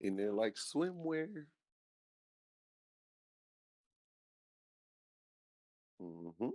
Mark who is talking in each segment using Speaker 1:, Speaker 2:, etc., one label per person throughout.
Speaker 1: in there like swimwear. Hmm.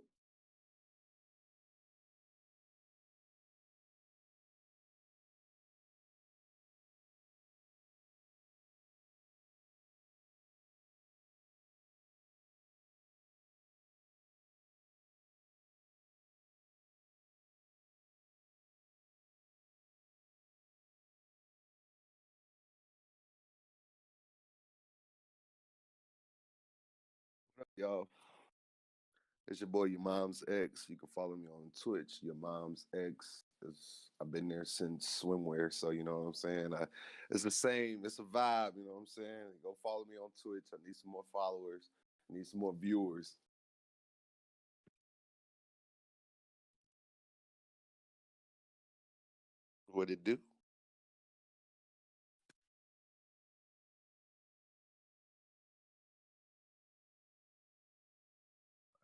Speaker 1: Y'all, it's your boy, your mom's ex. You can follow me on Twitch, your mom's ex. I've been there since swimwear, so you know what I'm saying. It's the same. It's a vibe. You know what I'm saying. Go follow me on Twitch. I need some more followers. I need some more viewers. What it do?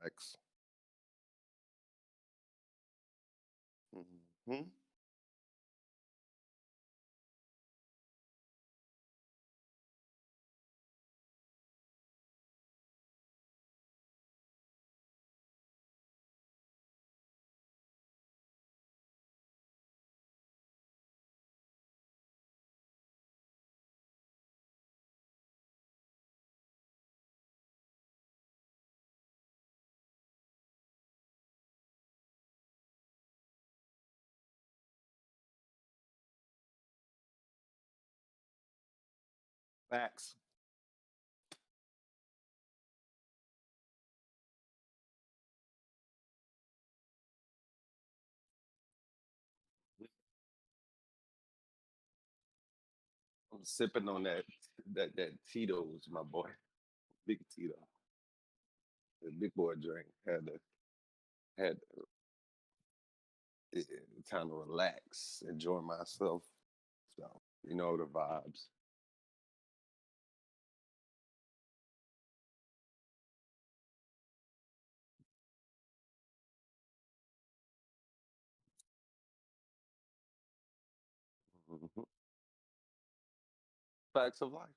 Speaker 1: X. Hmm. Facts. I'm sipping on that Tito's, my boy. Big Tito. The big boy drink. Had time to relax, enjoy myself. So you know the vibes. Mhm. Facts of life.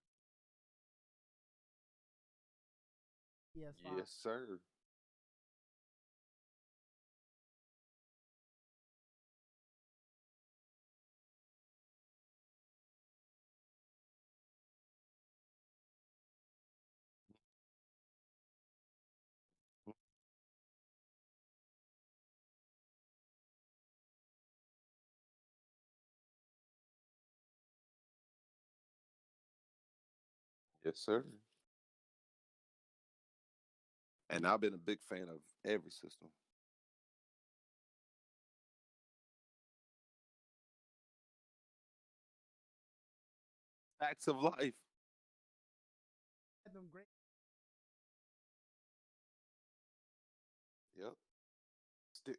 Speaker 2: PS5.
Speaker 1: Yes, sir. Yes, sir. And I've been a big fan of every system. Facts of life.
Speaker 2: Had them great.
Speaker 1: Yep. Still,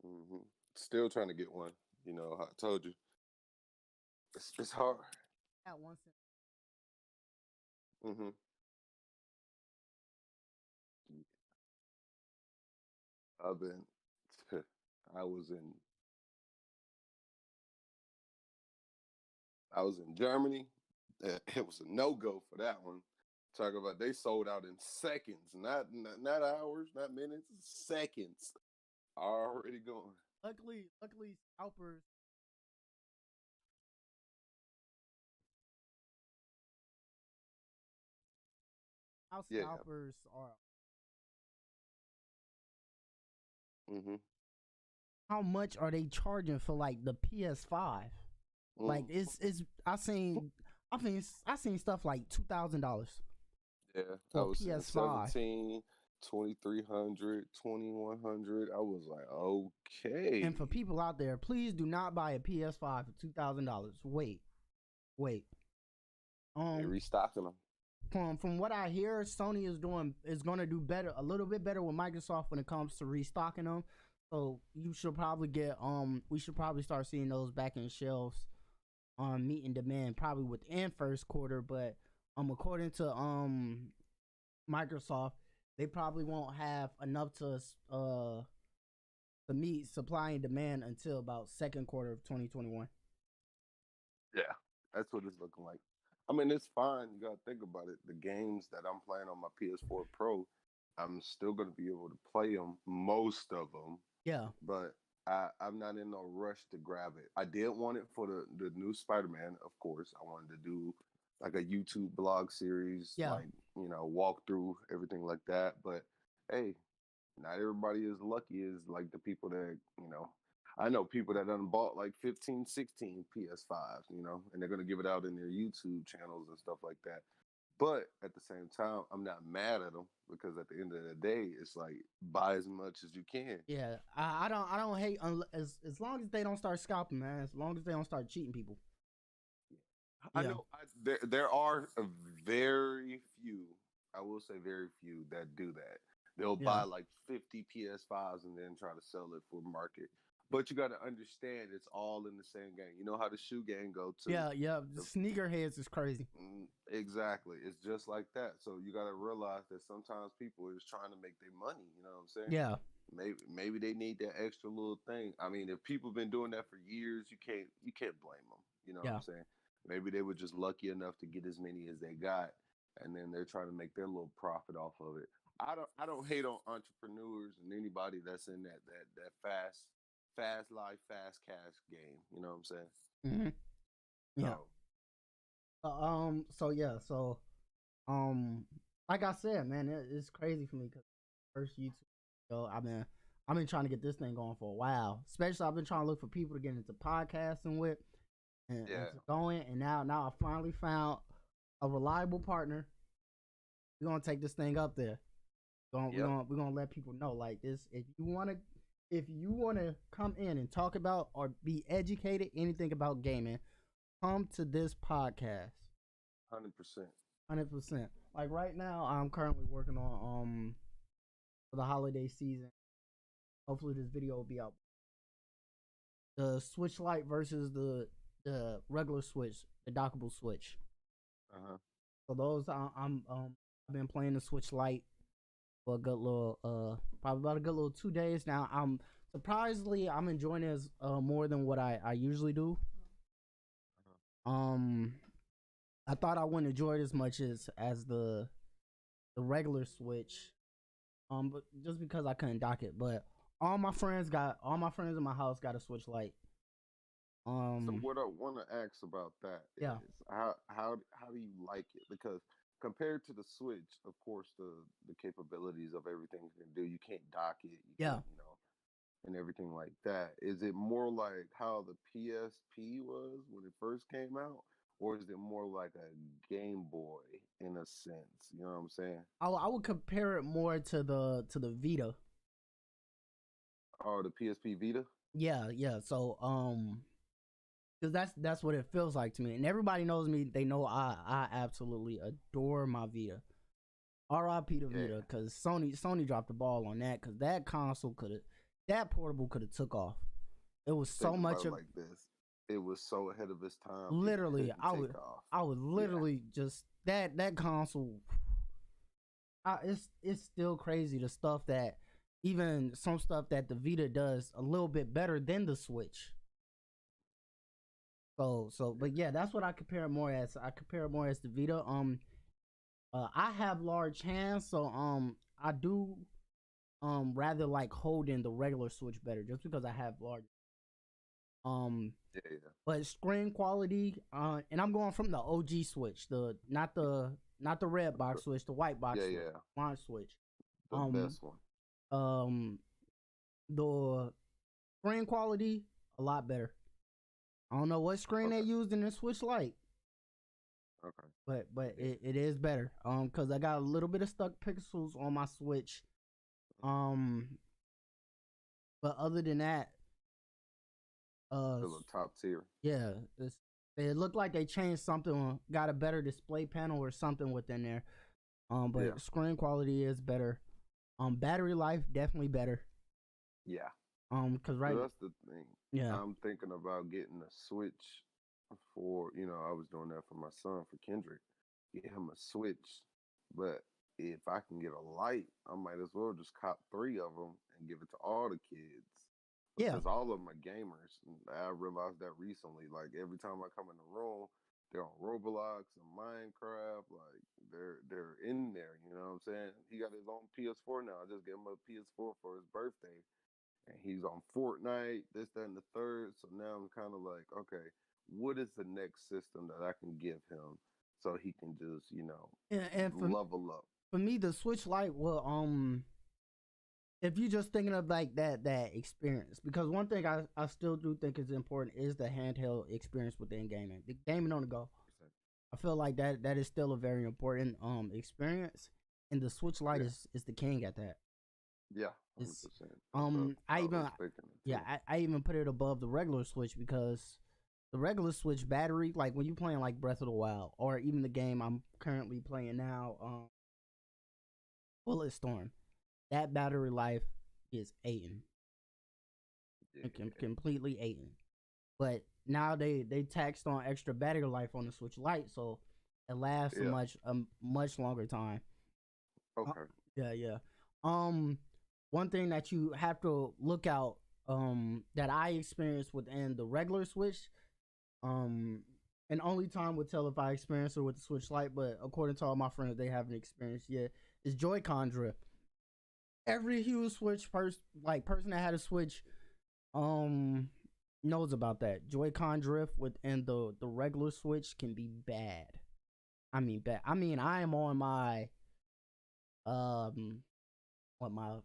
Speaker 1: hmm still trying to get one. You know, I told you, it's hard.
Speaker 2: At once.
Speaker 1: Hmm. I've been, I was in, I was in Germany. It was a no go for that one. Talk about they sold out in seconds, not hours, not minutes, seconds. Already going.
Speaker 2: Luckily, scalpers. How
Speaker 1: Yeah.
Speaker 2: scalpers are.
Speaker 1: Mm-hmm.
Speaker 2: How much are they charging for like the PS5? Like
Speaker 1: Mm-hmm.
Speaker 2: it's I seen stuff like $2,000
Speaker 1: Yeah. I
Speaker 2: for a
Speaker 1: was seeing
Speaker 2: PS5.
Speaker 1: 17, 2300, 2100. I was like,
Speaker 2: And
Speaker 1: okay.
Speaker 2: for people out there, please do not buy a PS5 for $2,000. Wait.
Speaker 1: They
Speaker 2: Um,
Speaker 1: restocking them.
Speaker 2: from what I hear, Sony is going to do better, a little bit better with Microsoft when it comes to restocking them. So you should probably get we should probably start seeing those back in shelves meeting demand probably within first quarter. But according to Microsoft, they probably won't have enough to meet supply and demand until about second quarter of 2021.
Speaker 1: Yeah. That's what it's looking like. I mean, it's fine. You gotta think about it. The games that I'm playing on my PS4 Pro, I'm still gonna be able to play them, most of them,
Speaker 2: Yeah,
Speaker 1: but I'm not in no rush to grab it. I did want it for the new Spider-Man, of course. I wanted to do like a YouTube blog series,
Speaker 2: yeah,
Speaker 1: like walk through everything like that. But hey, not everybody is lucky as like the people that I know people that done bought like 15, 16 PS5s, and they're gonna give it out in their YouTube channels and stuff like that. But at the same time, I'm not mad at them because at the end of the day, it's like buy as much as you can.
Speaker 2: yeah. I don't hate as long as they don't start scalping, man. As long as they don't start cheating people.
Speaker 1: I
Speaker 2: Yeah,
Speaker 1: know there are a very few, I will say very few that do that. They'll
Speaker 2: yeah,
Speaker 1: buy like 50 PS5s and then try to sell it for market. But you got to understand, it's all in the same game. You know how the shoe game go too.
Speaker 2: yeah, yeah. The
Speaker 1: The,
Speaker 2: sneakerheads is crazy.
Speaker 1: exactly, it's just like that. So you got to realize that sometimes people is trying to make their money. You know what I'm saying?
Speaker 2: Yeah,
Speaker 1: Maybe they need that extra little thing. I mean, if people been doing that for years, you can't blame them. You know what
Speaker 2: yeah.
Speaker 1: I'm saying? Maybe they were just lucky enough to get as many as they got, and then they're trying to make their little profit off of it. I don't hate on entrepreneurs and anybody that's in that fast life, fast cash game. You know what I'm saying?
Speaker 2: Hmm. Yeah.
Speaker 1: So
Speaker 2: So yeah. So um. Like I said, man, it's crazy for me because first YouTube. So I've been trying to get this thing going for a while. Especially I've been trying to look for people to get into podcasting with and
Speaker 1: yeah,
Speaker 2: to going. And now I finally found a reliable partner. We're gonna take this thing up there.
Speaker 1: yep.
Speaker 2: We're gonna let people know like this. If you wanna come in and talk about or be educated anything about gaming, come to this podcast.
Speaker 1: 100%.
Speaker 2: 100%. Like right now, I'm currently working on for the holiday season. Hopefully, this video will be out. The Switch Lite versus the regular Switch, the dockable Switch.
Speaker 1: Uh huh.
Speaker 2: So those I've been playing the Switch Lite for a good little probably about a good little 2 days now. I'm surprisingly I'm enjoying it as, more than what I usually do. Um, I thought I wouldn't enjoy it as much as the regular Switch. But just because I couldn't dock it, but all my friends in my house got a Switch Lite.
Speaker 1: So
Speaker 2: Um,
Speaker 1: what I want to ask about that
Speaker 2: yeah,
Speaker 1: is how do you like it? Because compared to the Switch, of course, the capabilities of everything you can do, you can't dock it, you
Speaker 2: yeah.
Speaker 1: can't, and everything like that. Is it more like how the PSP was when it first came out, or is it more like a Game Boy in a sense? You know what I'm saying?
Speaker 2: I would compare it more to the Vita.
Speaker 1: Or the PSP Vita?
Speaker 2: Yeah, yeah. So because that's what it feels like to me, and everybody knows me. They know I absolutely adore my Vita. R.I.P. to
Speaker 1: Yeah.
Speaker 2: Vita, because Sony dropped the ball on that, because that portable could have took off. It was so
Speaker 1: Think about
Speaker 2: much
Speaker 1: it
Speaker 2: of
Speaker 1: like this. It was so ahead of its time, it
Speaker 2: literally.
Speaker 1: couldn't take off.
Speaker 2: I would
Speaker 1: Yeah.
Speaker 2: literally just that console. It's still crazy the stuff that even some stuff that the Vita does a little bit better than the Switch. But yeah, that's what I compare it more as. I compare it more as the Vita. I have large hands, so I do rather like holding the regular Switch better, just because I have large. Um,
Speaker 1: Yeah, yeah.
Speaker 2: but screen quality, and I'm going from the OG Switch, the not the red box Switch, the white box
Speaker 1: Yeah,
Speaker 2: Switch,
Speaker 1: yeah.
Speaker 2: my Switch.
Speaker 1: The
Speaker 2: Um,
Speaker 1: best one.
Speaker 2: um, the screen quality a lot better. I don't know what screen they
Speaker 1: Okay.
Speaker 2: used in the Switch Lite,
Speaker 1: Okay.
Speaker 2: but
Speaker 1: Yeah.
Speaker 2: it is better. Cause I got a little bit of stuck pixels on my Switch. Um, but other than that,
Speaker 1: Still a top tier.
Speaker 2: yeah, it looked like they changed something, got a better display panel or something within there.
Speaker 1: Yeah.
Speaker 2: But screen quality is better. Battery life definitely better.
Speaker 1: Yeah.
Speaker 2: Cause
Speaker 1: So
Speaker 2: right,
Speaker 1: that's the thing.
Speaker 2: yeah,
Speaker 1: I'm thinking about getting a Switch for, I was doing that for my son, for Kendrick. Get him a Switch. But if I can get a light, I might as well just cop three of them and give it to all the kids.
Speaker 2: yeah,
Speaker 1: Because all of them are gamers. And I realized that recently. Like every time I come in the room, they're on Roblox and Minecraft. Like they're in there. You know what I'm saying? He got his own PS4 now. I just gave him a PS4 for his birthday, and he's on Fortnite, this, that, and the third. So now I'm kind of like, okay, what is the next system that I can give him so he can just,
Speaker 2: And
Speaker 1: level up?
Speaker 2: for me, the Switch Lite will if you're just thinking of like that experience, because one thing I still do think is important is the handheld experience within gaming, the gaming on the go. I feel like that is still a very important experience, and the Switch Lite is the king at that.
Speaker 1: Yeah,
Speaker 2: 100%. I even put it above the regular Switch, because the regular Switch battery, like when you playing like Breath of the Wild, or even the game I'm currently playing now, Bulletstorm, that battery life is aiding. Completely aiding. But now they taxed on extra battery life on the Switch Lite, so it lasts a much longer time.
Speaker 1: Okay.
Speaker 2: Yeah. One thing that you have to look out, that I experienced within the regular Switch, and only time would tell if I experienced it with the Switch Lite, but according to all my friends, they haven't experienced yet, is Joy-Con drift. Every huge Switch person that had a Switch knows about that. Joy-Con drift within the regular Switch can be bad. I mean bad. I mean, I am on my my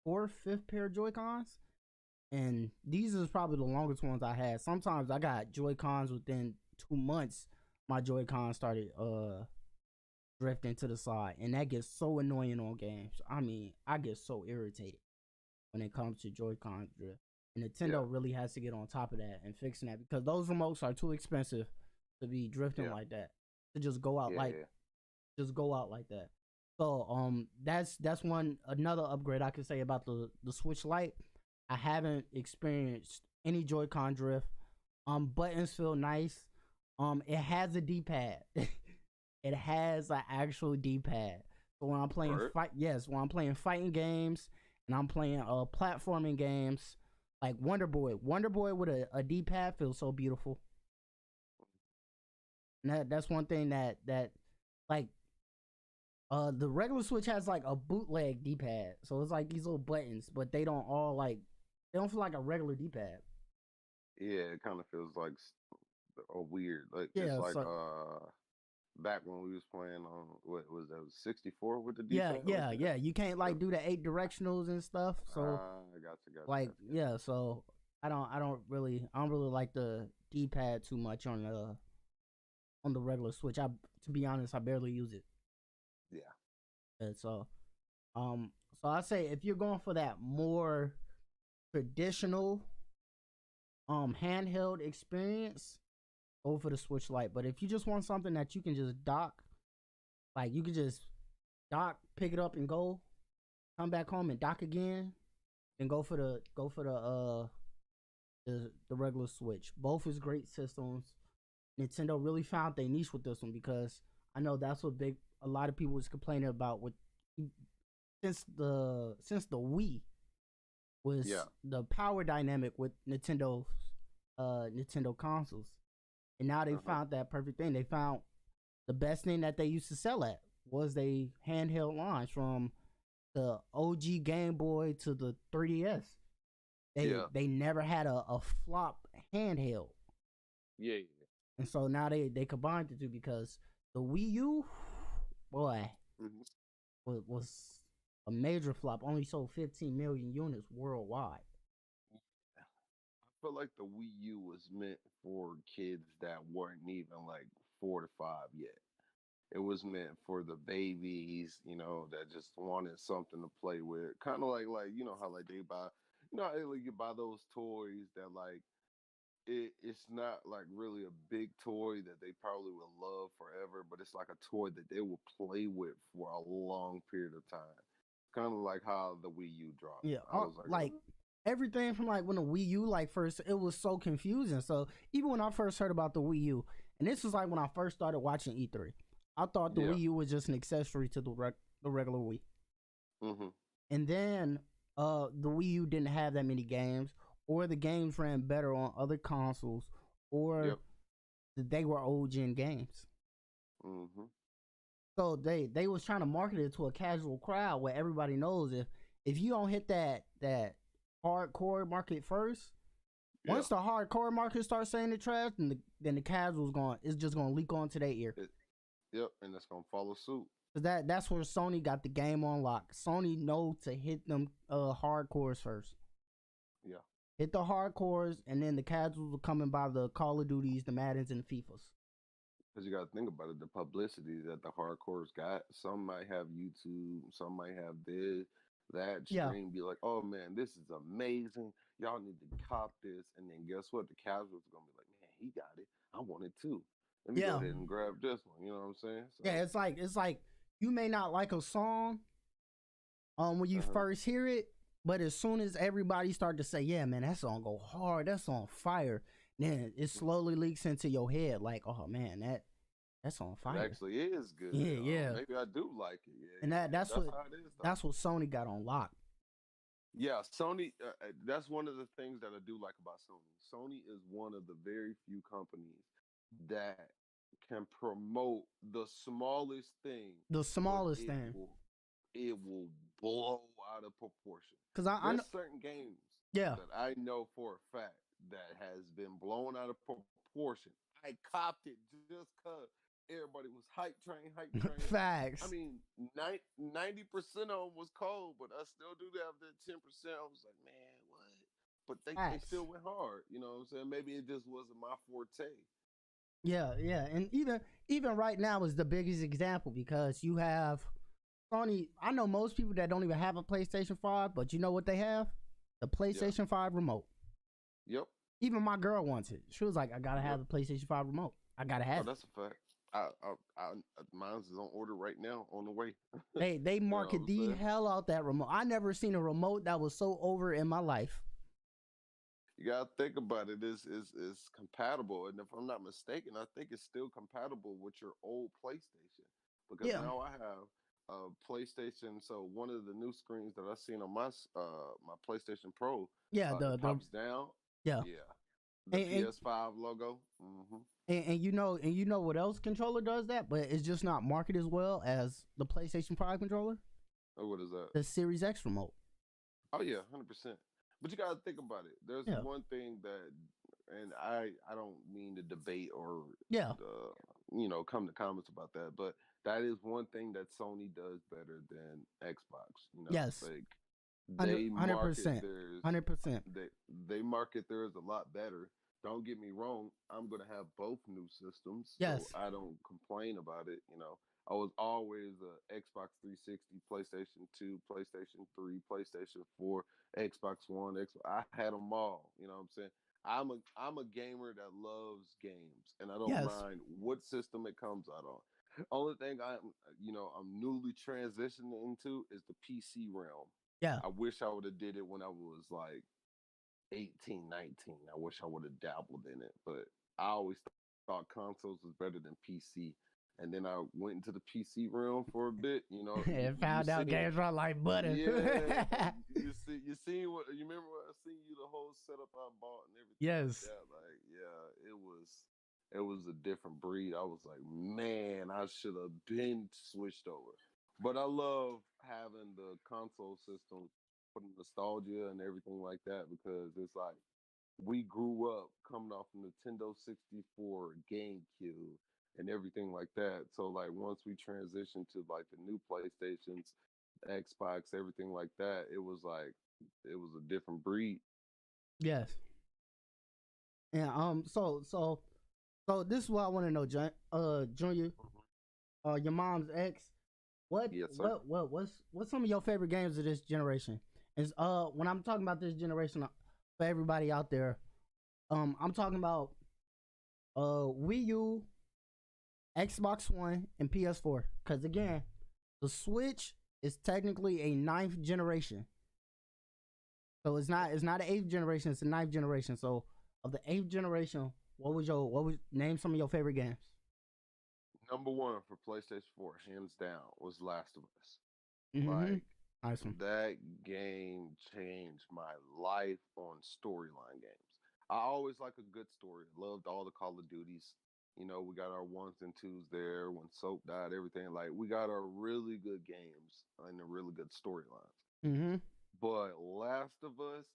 Speaker 2: fourth, fifth pair of Joy-Cons, and these is probably the longest ones I had. Sometimes I got Joy-Cons within 2 months. My Joy-Cons started drifting to the side, and that gets so annoying on games. I mean, I get so irritated when it comes to Joy-Con drift, and Nintendo really has to get on top of that and fixing that, because those remotes are too expensive to be drifting like that, to just go out just go out like that. So that's another upgrade I could say about the Switch Lite. I haven't experienced any Joy-Con drift. Buttons feel nice. It has a D-pad. It has an actual D-pad. So when I'm playing when I'm playing fighting games and I'm playing platforming games like Wonder Boy with a D-pad feels so beautiful. And that's one thing that like the regular Switch has like a bootleg D-pad. So it's like these little buttons, but they don't feel like a regular D-pad.
Speaker 1: Yeah, it kind of feels like a weird, like it's like back when we was playing on what was that, 64 with the D-pad?
Speaker 2: Yeah. You can't like do the 8 directionals and stuff. So
Speaker 1: gotcha.
Speaker 2: So I don't really like the D-pad too much on the regular Switch. To be honest, I barely use it.
Speaker 1: Yeah.
Speaker 2: And so I say if you're going for that more traditional handheld experience, go for the Switch Lite. But if you just want something that you can just dock, like you can just dock, pick it up and go, come back home and dock again, then go for the regular Switch. Both is great systems. Nintendo really found their niche with this one, because I know that's what a lot of people was complaining about with since the Wii was the power dynamic with Nintendo consoles. And now they found that perfect thing. They found the best thing that they used to sell at was they handheld lines, from the OG Game Boy to the 3DS. They never had a flop handheld.
Speaker 1: Yeah.
Speaker 2: And so now they combined the two, because the Wii U, boy, was a major flop. Only sold 15 million units worldwide.
Speaker 1: I feel like the Wii U was meant for kids that weren't even like 4 to 5 yet. It was meant for the babies, that just wanted something to play with. Kind of like how like they buy, how you buy those toys that like it's not like really a big toy that they probably will love forever, but it's like a toy that they will play with for a long period of time. Kind of like how the Wii U dropped.
Speaker 2: Yeah, I was like everything from like when the Wii U first, it was so confusing. So even when I first heard about the Wii U, and this was like when I first started watching E3, I thought the Wii U was just an accessory to the regular Wii. And then the Wii U didn't have that many games, or the games ran better on other consoles, or they were old gen games.
Speaker 1: Mm-hmm.
Speaker 2: So they was trying to market it to a casual crowd where everybody knows if you don't hit that hardcore market first,
Speaker 1: Yeah.
Speaker 2: once the hardcore market starts saying the trash, then the casuals going it's just gonna leak onto their ear.
Speaker 1: Yep, and that's gonna follow suit.
Speaker 2: Cause that's where Sony got the game on lock. Sony know to hit them hardcores first.
Speaker 1: Yeah.
Speaker 2: Hit the hardcores, and then the casuals will come in by the Call of Duties, the Maddens, and the FIFAs.
Speaker 1: Because you got to think about it, the publicity that the hardcores got. Some might have YouTube, some might have this, that
Speaker 2: Yeah.
Speaker 1: stream. Be like, oh man, this is amazing. Y'all need to cop this. And then guess what? The casuals are gonna be like, man, he got it. I want it too. Let me go ahead and grab this one. You know what I'm saying? So,
Speaker 2: yeah, it's like you may not like a song when you first hear it, but as soon as everybody start to say, yeah, man, that song go hard, that song fire, then it slowly leaks into your head like, oh man, that's on fire.
Speaker 1: It actually is good.
Speaker 2: Yeah.
Speaker 1: Maybe I do like it. Yeah.
Speaker 2: And that's what
Speaker 1: how it is,
Speaker 2: that's what Sony got on lock.
Speaker 1: Yeah, Sony. That's one of the things that I do like about Sony. Sony is one of the very few companies that can promote the smallest thing.
Speaker 2: The smallest thing.
Speaker 1: It will blow out of proportion.
Speaker 2: Because I know
Speaker 1: certain games
Speaker 2: that
Speaker 1: I know for a fact that has been blown out of proportion. I copped it just because everybody was hype train.
Speaker 2: Facts.
Speaker 1: I mean, 90% of them was cold, but I still do have that 10%. I was like, man, what? But they still went hard. You know what I'm saying? Maybe it just wasn't my forte.
Speaker 2: Yeah, and even right now is the biggest example because you have Sony. I know most people that don't even have a PlayStation 5, but you know what they have? The PlayStation 5 remote.
Speaker 1: Yep.
Speaker 2: Even my girl wants it. She was like, I gotta have a PlayStation 5 remote. I gotta have it.
Speaker 1: That's a fact. Mine's is on order right now, on the way.
Speaker 2: They market the hell out that remote. I never seen a remote that was so over in my life.
Speaker 1: You gotta think about it. It's compatible, and if I'm not mistaken, I think it's still compatible with your old PlayStation because now I have a PlayStation. So one of the new screens that I seen on my my PlayStation Pro, it pops down.
Speaker 2: Yeah.
Speaker 1: The PS5 logo. Mm-hmm.
Speaker 2: And you know what else controller does that, but it's just not marketed as well as the PlayStation 5 controller.
Speaker 1: Oh, what is that?
Speaker 2: The Series X remote.
Speaker 1: Oh yeah, 100%. But you gotta think about it. There's one thing that, and I don't mean to debate or come to comments about that, but that is one thing that Sony does better than Xbox. You know,
Speaker 2: yes,
Speaker 1: like they 100%,
Speaker 2: 100%.
Speaker 1: They market theirs a lot better. Don't get me wrong. I'm gonna have both new systems,
Speaker 2: so
Speaker 1: I don't complain about it. You know, I was always a Xbox 360, PlayStation 2, PlayStation 3, PlayStation 4, Xbox One. I had them all. You know what I'm saying? I'm a gamer that loves games, and I don't mind what system it comes out on. Only thing I'm newly transitioning into is the PC realm.
Speaker 2: Yeah.
Speaker 1: I wish I would have did it when I was like 18, 19. I wish I would have dabbled in it, but I always thought consoles was better than PC. And then I went into the PC realm for a bit,
Speaker 2: and found out games run like butter.
Speaker 1: Yeah, you see what you remember? I seen you the whole setup I bought and everything.
Speaker 2: Yes.
Speaker 1: It was a different breed. I was like, man, I should have been switched over. But I love having the console system for nostalgia and everything like that because it's like we grew up coming off Nintendo 64, GameCube, and everything like that. So like once we transitioned to like the new PlayStations, Xbox, everything like that, it was a different breed.
Speaker 2: Yes. And so this is what I want to know, Junior. Your mom's ex. What's some of your favorite games of this generation? Is when I'm talking about this generation for everybody out there, I'm talking about Wii U, Xbox One, and PS4. Because again, the Switch is technically a 9th generation. So it's not an 8th generation, it's a 9th generation. So of the 8th generation, what was name some of your favorite games?
Speaker 1: Number one for PlayStation 4, hands down, was Last of Us.
Speaker 2: Mm-hmm.
Speaker 1: Like
Speaker 2: awesome.
Speaker 1: That game changed my life on storyline games. I always like a good story. Loved all the Call of Duties. You know, we got our ones and twos there. When Soap died, everything like we got our really good games and a really good storylines.
Speaker 2: Mm-hmm.
Speaker 1: But Last of Us,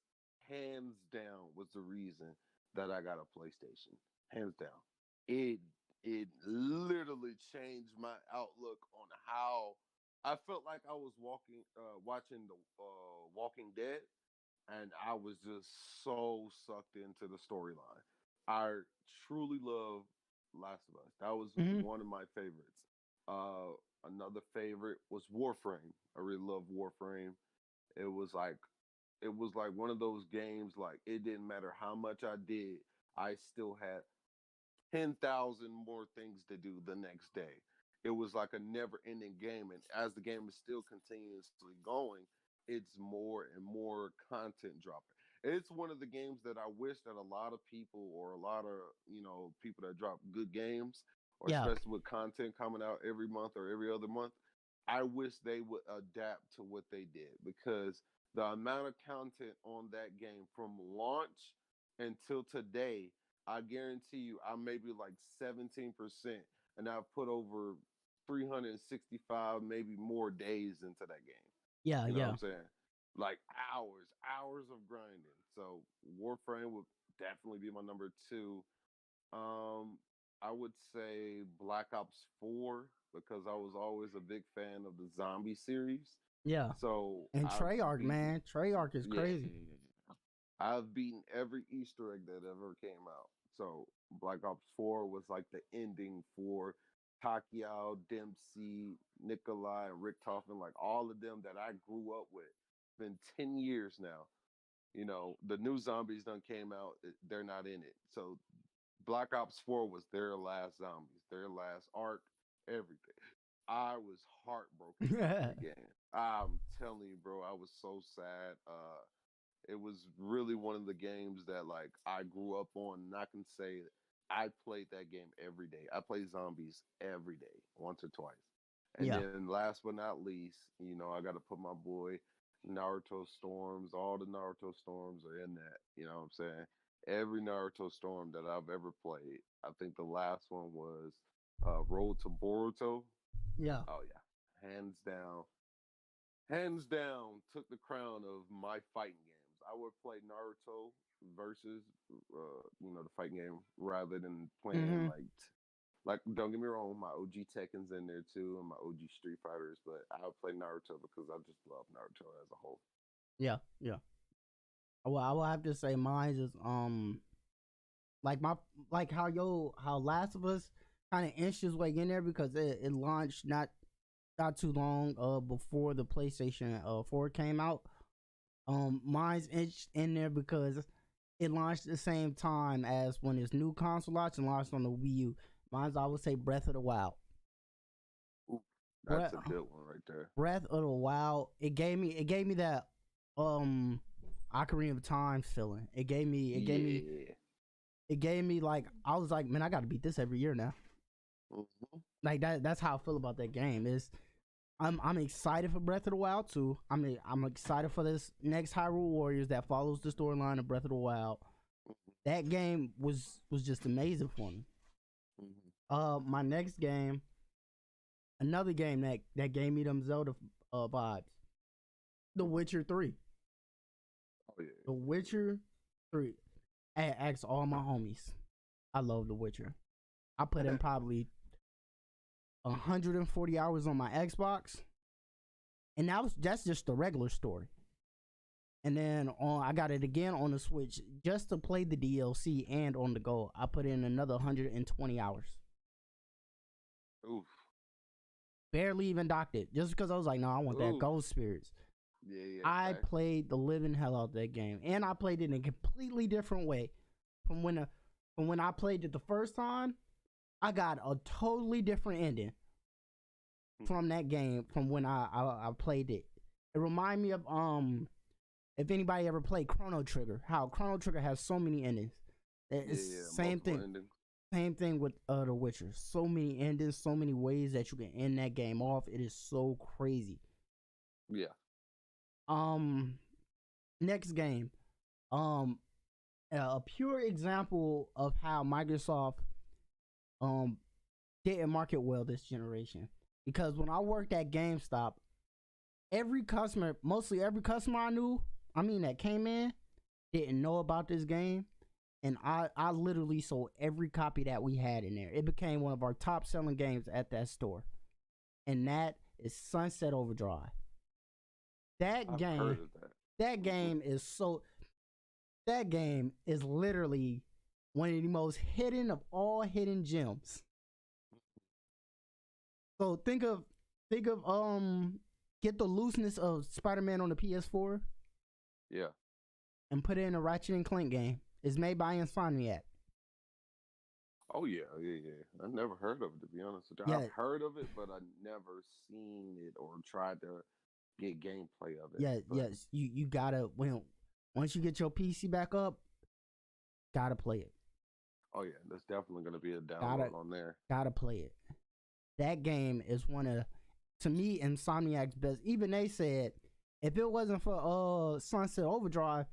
Speaker 1: hands down, was the reason that I got a PlayStation. Hands down, it it literally changed my outlook on how I felt like I was watching the Walking Dead, and I was just so sucked into the storyline. I truly love Last of Us. That was
Speaker 2: Mm-hmm.
Speaker 1: one of my favorites. Uh, Another favorite was Warframe. I really love Warframe. It was like it was like one of those games. Like it didn't matter how much I did, I still had 10,000 more things to do the next day. It was like a never ending game. And as the game is still continuously going, it's more and more content dropping. It's one of the games that I wish that a lot of people or a lot of, people that drop good games, or
Speaker 2: Yeah.
Speaker 1: especially with content coming out every month or every other month, I wish they would adapt to what they did because the amount of content on that game from launch until today, I guarantee you, I may be like 17%, and I've put over 365, maybe more days into that game.
Speaker 2: Yeah.
Speaker 1: You know what
Speaker 2: Yeah.
Speaker 1: I'm saying? Like hours of grinding. So Warframe would definitely be my number two. Um, I would say Black Ops 4 because I was always a big fan of the zombie series.
Speaker 2: Yeah.
Speaker 1: So
Speaker 2: And
Speaker 1: I've
Speaker 2: Treyarch,
Speaker 1: beaten,
Speaker 2: man, Treyarch is
Speaker 1: yeah,
Speaker 2: crazy.
Speaker 1: I've beaten every Easter egg that ever came out. So Black Ops 4 was like the ending for Takiao, Dempsey, Nikolai, and Rick Toffman, like all of them that I grew up with. It's been 10 years now. The new zombies done came out, they're not in it. So Black Ops 4 was their last zombies, their last arc, everything. I was heartbroken about
Speaker 2: Yeah.
Speaker 1: that game. I'm telling you, bro, I was so sad. It was really one of the games that like I grew up on, and I can say I played that game every day. I play zombies every day, once or twice. And then last but not least, I got to put my boy Naruto Storms. All the Naruto Storms are in that. You know what I'm saying? Every Naruto Storm that I've ever played. I think the last one was Road to Boruto.
Speaker 2: Yeah.
Speaker 1: Oh yeah, hands down, took the crown of my fighting games. I would play Naruto versus, the fighting game rather than playing
Speaker 2: Mm-hmm.
Speaker 1: like. Don't get me wrong, my OG Tekken's in there too, and my OG Street Fighters, but I would play Naruto because I just love Naruto as a whole.
Speaker 2: Yeah. Yeah. Well, I will have to say mine is like my like how Last of Us kind of inched his way in there because it launched not too long before the PlayStation 4 came out. Mine's inched in there because it launched the same time as when his new console launched and launched on the Wii U. Mine's, I would say, Breath of the Wild.
Speaker 1: Ooh, that's
Speaker 2: Breath,
Speaker 1: a good one right there.
Speaker 2: Breath of the Wild. It gave me that Ocarina of Time feeling.
Speaker 1: Yeah.
Speaker 2: It gave me like I was like, man, I got to beat this every year now.
Speaker 1: Mm-hmm.
Speaker 2: Like that's how I feel about that game. I'm excited for Breath of the Wild too. I'm excited for this next Hyrule Warriors that follows the storyline of Breath of the Wild. That game was just amazing for me.
Speaker 1: Mm-hmm.
Speaker 2: My next game, another game that gave me them Zelda vibes. The Witcher 3.
Speaker 1: Oh yeah.
Speaker 2: The Witcher 3. I asked all my homies. I love The Witcher. I put in probably 140 hours on my Xbox, and that's just the regular story. And then I got it again on the Switch just to play the DLC and on the go. I put in another 120 hours.
Speaker 1: Oof.
Speaker 2: Barely even docked it just because I was like, no, I want that
Speaker 1: Oof.
Speaker 2: Ghost Spirits.
Speaker 1: Yeah.
Speaker 2: I
Speaker 1: Facts.
Speaker 2: played the living hell out of that game, and I played it in a completely different way from when I played it the first time. I got a totally different ending from that game from when I played it. It reminded me of if anybody ever played Chrono Trigger, how Chrono Trigger has so many endings. It's
Speaker 1: Yeah.
Speaker 2: same
Speaker 1: Multiple
Speaker 2: thing.
Speaker 1: endings.
Speaker 2: Same thing with The Witcher. So many endings, so many ways that you can end that game off. It is so crazy.
Speaker 1: Yeah.
Speaker 2: Next game. A pure example of how Microsoft um didn't market well this generation. Because when I worked at GameStop, mostly every customer I knew, that came in, didn't know about this game. And I literally sold every copy that we had in there. It became one of our top selling games at that store. And that is Sunset Overdrive.
Speaker 1: I've heard of that.
Speaker 2: That game is literally one of the most hidden of all hidden gems. So think of get the looseness of Spider-Man on the PS4.
Speaker 1: Yeah.
Speaker 2: And put it in a Ratchet and Clank game. It's made by Insomniac.
Speaker 1: Oh yeah. I never heard of it, to be honest with you. Yeah. I've heard of it, but I never seen it or tried to get gameplay of it.
Speaker 2: Yeah, yes. You gotta once you get your PC back up, gotta play it.
Speaker 1: Oh yeah, that's definitely gonna be a download on there.
Speaker 2: Gotta play it. That game is one of, to me, Insomniac's best. Even they said if it wasn't for Sunset Overdrive,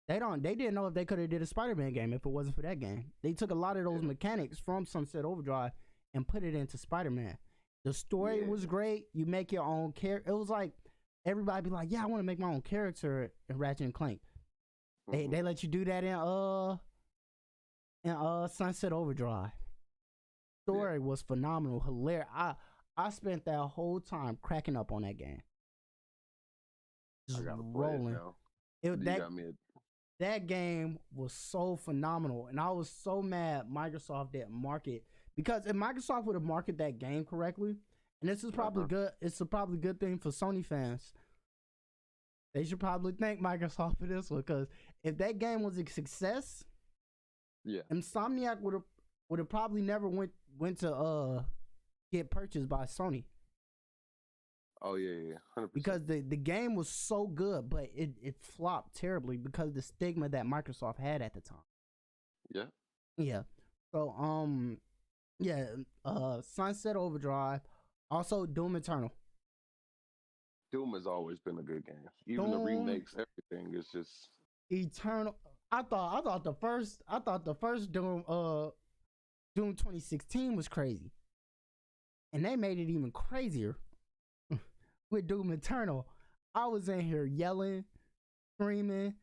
Speaker 2: they didn't know if they could have did a Spider-Man game if it wasn't for that game. They took a lot of those mechanics from Sunset Overdrive and put it into Spider-Man. The story was great. You make your own character. It was like everybody be like, yeah, I want to make my own character in Ratchet and Clank. They let you do that in Sunset Overdrive. Story was phenomenal, hilarious. I spent that whole time cracking up on that game. Just rolling. That game was so phenomenal, and I was so mad Microsoft didn't market, because if Microsoft would have marketed that game correctly, and this is probably good, it's a probably good thing for Sony fans. They should probably thank Microsoft for this one, because if that game was a success, Insomniac would have probably never went to get purchased by Sony.
Speaker 1: Oh yeah, 100%.
Speaker 2: Because the game was so good, but it flopped terribly because of the stigma that Microsoft had at the time. Yeah. So Sunset Overdrive, also Doom Eternal.
Speaker 1: Doom has always been a good game. Even the remakes, everything is just
Speaker 2: Eternal. I thought the first Doom 2016 was crazy, and they made it even crazier with Doom Eternal. I was in here yelling, screaming,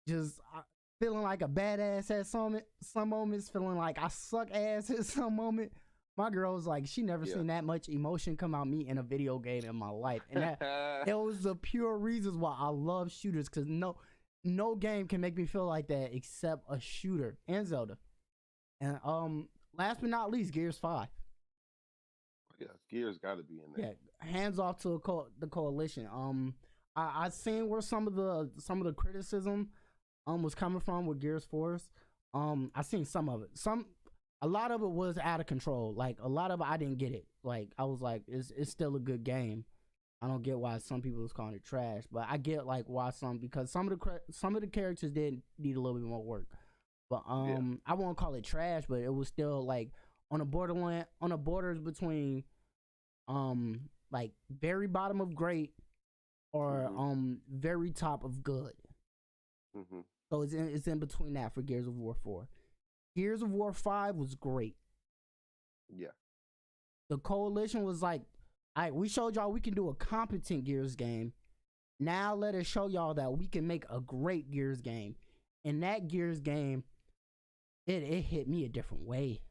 Speaker 2: just feeling like a badass at some moments, feeling like I suck ass at some moment. My girl was like, she never seen that much emotion come out me in a video game in my life, and that it was the pure reasons why I love shooters, because no game can make me feel like that except a shooter, and Zelda. And last but not least, Gears 5.
Speaker 1: Yeah, Gears got to be in there.
Speaker 2: Yeah, hands off to the Coalition. I seen where some of the criticism was coming from with Gears Force. I seen some of it. A lot of it was out of control. Like, a lot of it I didn't get it. Like, I was like, it's still a good game. I don't get why some people was calling it trash, but I get like why because some of the characters did need a little bit more work. But I won't call it trash, but it was still like on the borders between like very bottom of great or very top of good. So it's in between that for Gears of War 4. Gears of War 5 was great.
Speaker 1: Yeah.
Speaker 2: The Coalition was like, all right, we showed y'all we can do a competent Gears game. Now let us show y'all that we can make a great Gears game. And that Gears game, it hit me a different way.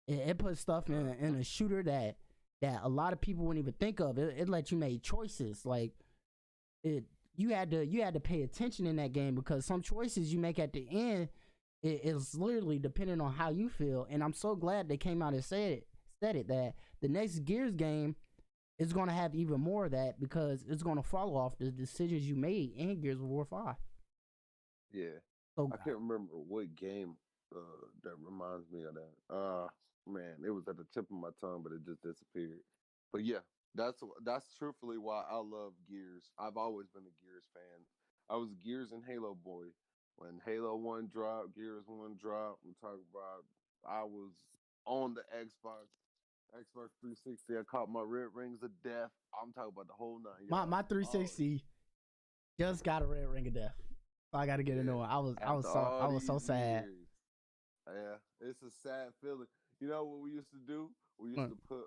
Speaker 2: It put stuff in a shooter that a lot of people wouldn't even think of. It let you make choices. Like, you had to pay attention in that game, because some choices you make at the end, it's literally depending on how you feel. And I'm so glad they came out and said it that the next Gears game is going to have even more of that, because it's going to follow off the decisions you made in Gears of War 5.
Speaker 1: Yeah. So I can't remember what game that reminds me of that. Man, it was at the tip of my tongue, but it just disappeared. But yeah, that's truthfully why I love Gears. I've always been a Gears fan. I was a Gears and Halo boy. When Halo 1 dropped, Gears 1 dropped, I'm talking about, I was on the Xbox 360. I caught my red rings of death. I'm talking about the whole nine.
Speaker 2: My 360 just got a red ring of death. So I got to get a new one. I was so sad.
Speaker 1: Yeah, it's a sad feeling. You know what we used to do? We used
Speaker 2: What?
Speaker 1: to put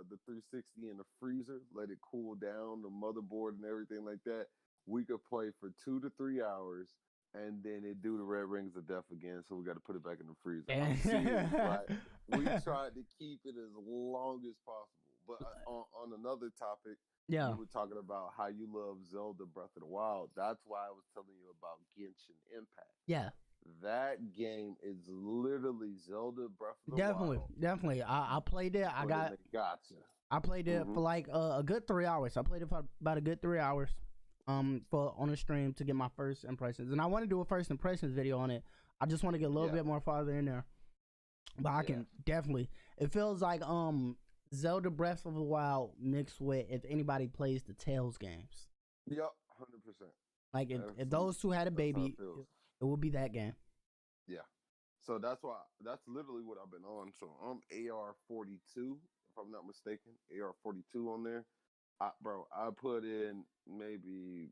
Speaker 1: the 360 in the freezer, let it cool down, the motherboard and everything like that. We could play for 2 to 3 hours, and then it do the red rings of death again. So we got to put it back in the freezer. I'm serious. Like we tried to keep it as long as possible. But on another topic,
Speaker 2: Yeah,
Speaker 1: you were talking about how you love Zelda Breath of the Wild. That's why I was telling you about Genshin Impact.
Speaker 2: yeah,
Speaker 1: That game is literally Zelda Breath of the
Speaker 2: definitely,
Speaker 1: Wild,
Speaker 2: definitely. I played it.
Speaker 1: but in the gotcha.
Speaker 2: I played it
Speaker 1: Mm-hmm.
Speaker 2: for like a good 3 hours. I played it for about a good 3 hours. For on a stream to get my first impressions, and I want to do a first impressions video on it. I just want to get a little
Speaker 1: Yeah.
Speaker 2: bit more farther in there, but I can definitely. It feels like Zelda Breath of the Wild mixed with if anybody plays the Tales games.
Speaker 1: Yep, 100%.
Speaker 2: Like if
Speaker 1: That's-
Speaker 2: those two had a
Speaker 1: That's how
Speaker 2: baby,
Speaker 1: it feels.
Speaker 2: it would be that game.
Speaker 1: Yeah. So that's literally what I've been on. So I'm AR-42, if I'm not mistaken. AR-42 on there. I put in maybe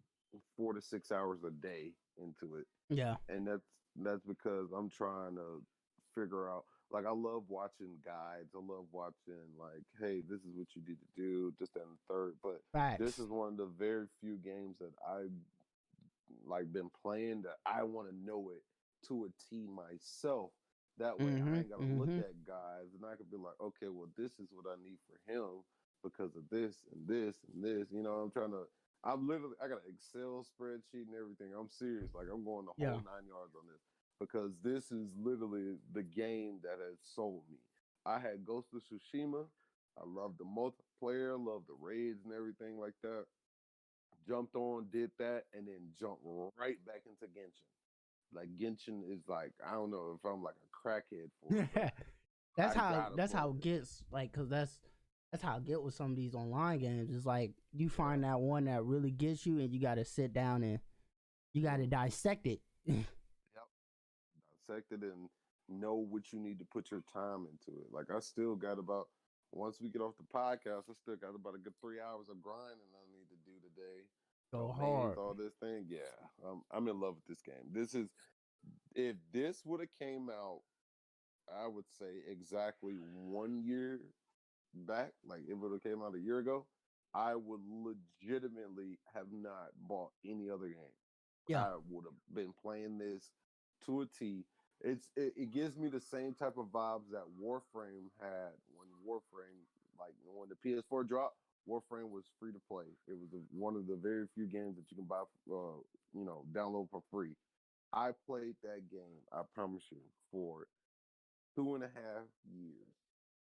Speaker 1: 4 to 6 hours a day into it.
Speaker 2: Yeah,
Speaker 1: And that's because I'm trying to figure out, like, I love watching guides. I love watching, like, hey, this is what you need to do, just that and the third. But
Speaker 2: facts.
Speaker 1: this is one of the very few games that I've like been playing that I want to know it to a T myself. That way I ain't gotta look at guys and I can be like, okay, well, this is what I need for him because of this and this and this. You know, I got an Excel spreadsheet and everything. I'm serious. Like I'm going the whole 9 yards on this because this is literally the game that has sold me. I had Ghost of Tsushima. I love the multiplayer, love the raids and everything like that. Jumped on, did that, and then jumped right back into Genshin. Like Genshin is like, I don't know if I'm like a crackhead for it. but
Speaker 2: that's
Speaker 1: I
Speaker 2: how
Speaker 1: gotta
Speaker 2: that's
Speaker 1: play
Speaker 2: how
Speaker 1: it.
Speaker 2: it gets like, cause that's how I get with some of these online games. It's like you find that one that really gets you, and you got to sit down and you got to dissect it.
Speaker 1: Yep. Dissect it and know what you need to put your time into it. Like I still got about once we get off the podcast, I still got about a good 3 hours of grinding I need to do today.
Speaker 2: Go
Speaker 1: Domains,
Speaker 2: hard.
Speaker 1: all this thing. Yeah, I'm in love with this game. This is if this would have came out, I would say exactly 1 year back. Like if it would have came out a year ago, I would legitimately have not bought any other game.
Speaker 2: Yeah.
Speaker 1: I would have been playing this to a T. It gives me the same type of vibes that Warframe had when Warframe, like when the PS4 dropped. Warframe was free to play. It was one of the very few games that you can buy, download for free. I played that game. I promise you for 2.5 years.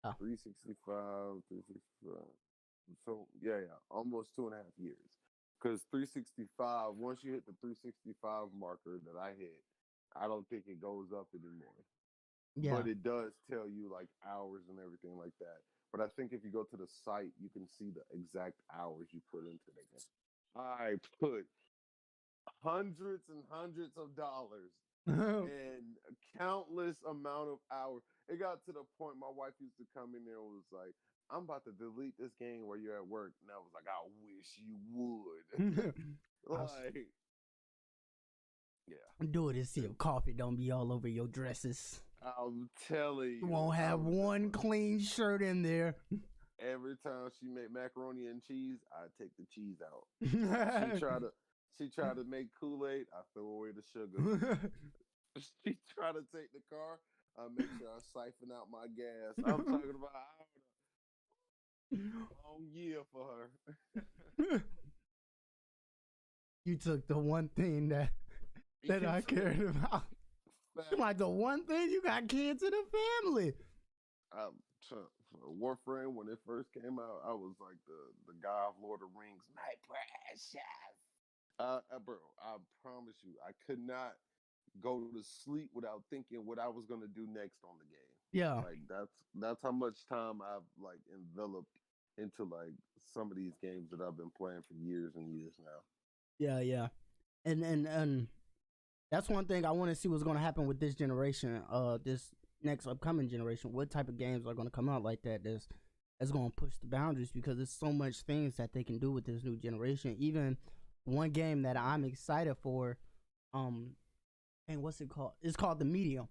Speaker 2: Oh.
Speaker 1: 365, 365. So yeah, almost 2.5 years. Because 365, once you hit the 365 marker that I hit, I don't think it goes up anymore.
Speaker 2: Yeah.
Speaker 1: But it does tell you like hours and everything like that. But I think if you go to the site, you can see the exact hours you put into the game. I put hundreds and hundreds of dollars and a countless amount of hours. It got to the point my wife used to come in there and was like, I'm about to delete this game while you're at work. And I was like, I wish you would. Like, yeah.
Speaker 2: Do it and see if coffee don't be all over your dresses.
Speaker 1: I'm telling you.
Speaker 2: You won't have one clean shirt in there.
Speaker 1: Every time she make macaroni and cheese, I take the cheese out. She try to make Kool-Aid, I throw away the sugar. She try to take the car, I make sure I siphon out my gas. I'm talking about a long year for her.
Speaker 2: You took the one thing that I cared about. Like the one thing, you got kids in the family.
Speaker 1: Warframe, when it first came out, I was like the guy of Lord of the Rings, my precious. Bro, I promise you, I could not go to sleep without thinking what I was gonna do next on the game.
Speaker 2: Yeah,
Speaker 1: like that's how much time I've like enveloped into like some of these games that I've been playing for years and years now.
Speaker 2: Yeah, and that's one thing I want to see what's going to happen with this generation, this next upcoming generation. What type of games are going to come out like that? That's going to push the boundaries because there's so much things that they can do with this new generation. Even one game that I'm excited for, and what's it called? It's called The Medium.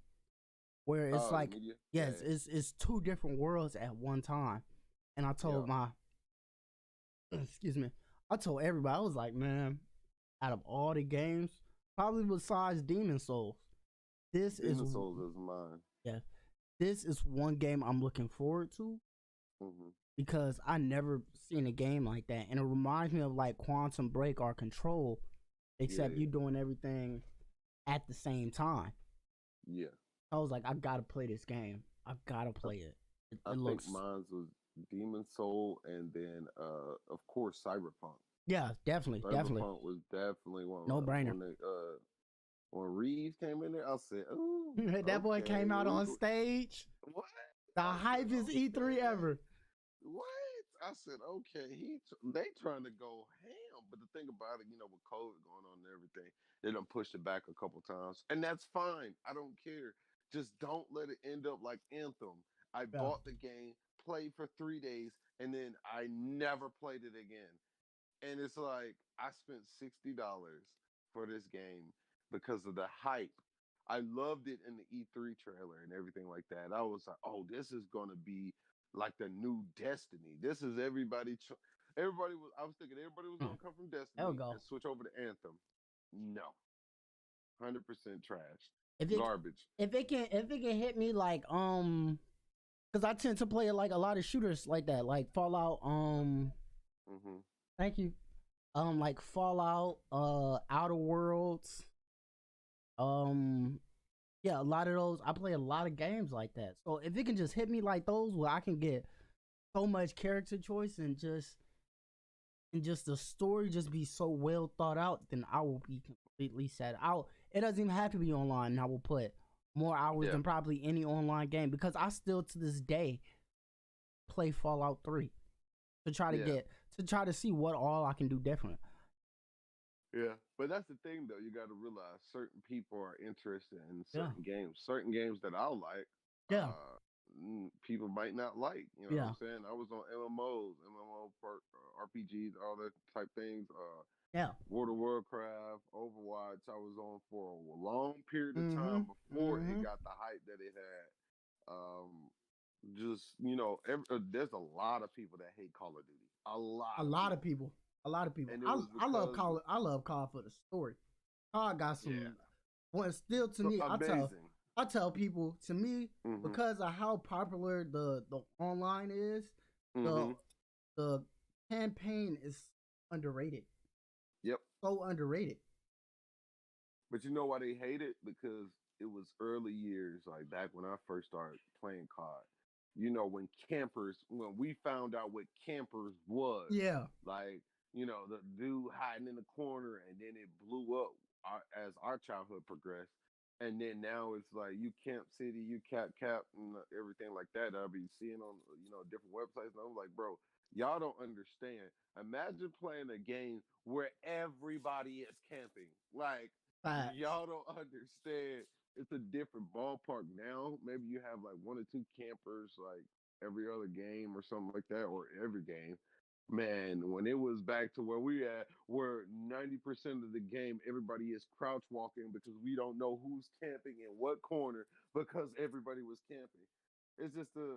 Speaker 2: where it's
Speaker 1: Oh, the
Speaker 2: like,
Speaker 1: media. Yeah,
Speaker 2: yes, it's two different worlds at one time. And I
Speaker 1: yeah.
Speaker 2: told my, excuse me, I told everybody, I was like, man, out of all the games, probably besides Demon Souls, this is
Speaker 1: Demon Souls is mine.
Speaker 2: yeah, this is one game I'm looking forward to
Speaker 1: Hmm.
Speaker 2: because I never seen a game like that, and it reminds me of like Quantum Break or Control, except
Speaker 1: Yeah,
Speaker 2: you doing everything at the same time.
Speaker 1: yeah.
Speaker 2: I was like, I gotta play this game. I gotta
Speaker 1: I,
Speaker 2: play it. It,
Speaker 1: I
Speaker 2: it
Speaker 1: think
Speaker 2: looks
Speaker 1: mine was Demon Soul, and then of course Cyberpunk.
Speaker 2: yeah, definitely, definitely,
Speaker 1: Cyberpunk was definitely
Speaker 2: no brainer.
Speaker 1: when they when Reeves came in there. I said, "Ooh,
Speaker 2: That boy
Speaker 1: okay,
Speaker 2: came out on stage.
Speaker 1: what?"
Speaker 2: The
Speaker 1: I said,
Speaker 2: hype is E3
Speaker 1: "Okay,
Speaker 2: ever.
Speaker 1: what?" I said, "Okay." They trying to go ham, but the thing about it, with COVID going on and everything, they done pushed it back a couple times, and that's fine. I don't care. Just don't let it end up like Anthem. I
Speaker 2: Yeah,
Speaker 1: bought the game, played for 3 days, and then I never played it again. And it's like I spent $60 for this game because of the hype. I loved it in the E3 trailer and everything like that. I was like, "Oh, this is gonna be like the new Destiny. This is everybody. Everybody was. I was thinking everybody was
Speaker 2: mm,
Speaker 1: gonna come from
Speaker 2: there we
Speaker 1: Destiny
Speaker 2: go.
Speaker 1: and switch over to Anthem. No, 100% trash,
Speaker 2: If it
Speaker 1: garbage.
Speaker 2: if it can hit me like because I tend to play like a lot of shooters like that, like Fallout.
Speaker 1: Hmm.
Speaker 2: Thank you. Like Fallout, Outer Worlds. Um, yeah, a lot of those. I play a lot of games like that. So if it can just hit me like those, where I can get so much character choice and just the story just be so well thought out, then I will be completely set out. It doesn't even have to be online, and I will put more hours
Speaker 1: Yeah,
Speaker 2: than probably any online game because I still to this day play Fallout 3 to try to
Speaker 1: yeah.
Speaker 2: get to try to see what all I can do different.
Speaker 1: Yeah, but that's the thing though. You got to realize certain people are interested in
Speaker 2: Yeah,
Speaker 1: certain games that I like.
Speaker 2: yeah,
Speaker 1: People might not like. You know what
Speaker 2: yeah,
Speaker 1: I'm saying? I was on MMOs, RPGs, all that type things.
Speaker 2: yeah.
Speaker 1: World of Warcraft, Overwatch. I was on for a long period of
Speaker 2: Mm-hmm.
Speaker 1: time before it
Speaker 2: Mm-hmm.
Speaker 1: got the hype that it had. Just there's a lot of people that hate Call of Duty. A
Speaker 2: A
Speaker 1: lot of
Speaker 2: lot of
Speaker 1: people,
Speaker 2: people. A lot of people.
Speaker 1: and it
Speaker 2: I
Speaker 1: was
Speaker 2: I love
Speaker 1: because
Speaker 2: Call. I love Call for the story. Call got
Speaker 1: yeah,
Speaker 2: some. Well, still to
Speaker 1: so
Speaker 2: me,
Speaker 1: amazing.
Speaker 2: I tell people to me
Speaker 1: Hmm.
Speaker 2: because of how popular the online is, the
Speaker 1: Hmm.
Speaker 2: the campaign is underrated.
Speaker 1: Yep.
Speaker 2: So underrated.
Speaker 1: But you know why they hate it? Because it was early years, like back when I first started playing COD. When we found out what campers was,
Speaker 2: Yeah.
Speaker 1: like, the dude hiding in the corner, and then it blew up as our childhood progressed. And then now it's like you Camp City, you Cap, and everything like that. I'll be seeing on, different websites. And I'm like, bro, y'all don't understand. Imagine playing a game where everybody is camping. Like,
Speaker 2: Facts.
Speaker 1: y'all don't understand. It's a different ballpark now. Maybe you have like one or two campers like every other game or something like that, or every game. Man, when it was back to where we at, where 90% of the game everybody is crouch walking because we don't know who's camping in what corner because everybody was camping. It's just a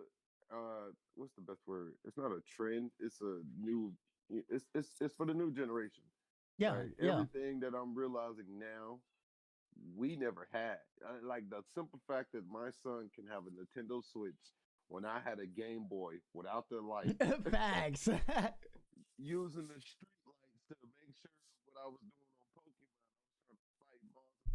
Speaker 1: what's the best word? It's not a trend. It's a new. It's for the new generation.
Speaker 2: Yeah.
Speaker 1: Like
Speaker 2: Yeah.
Speaker 1: everything that I'm realizing now, we never had. Like the simple fact that my son can have a Nintendo Switch when I had a Game Boy without the light,
Speaker 2: Facts.
Speaker 1: using the street lights to make sure what I was doing on Pokemon. I was trying to fight monsters.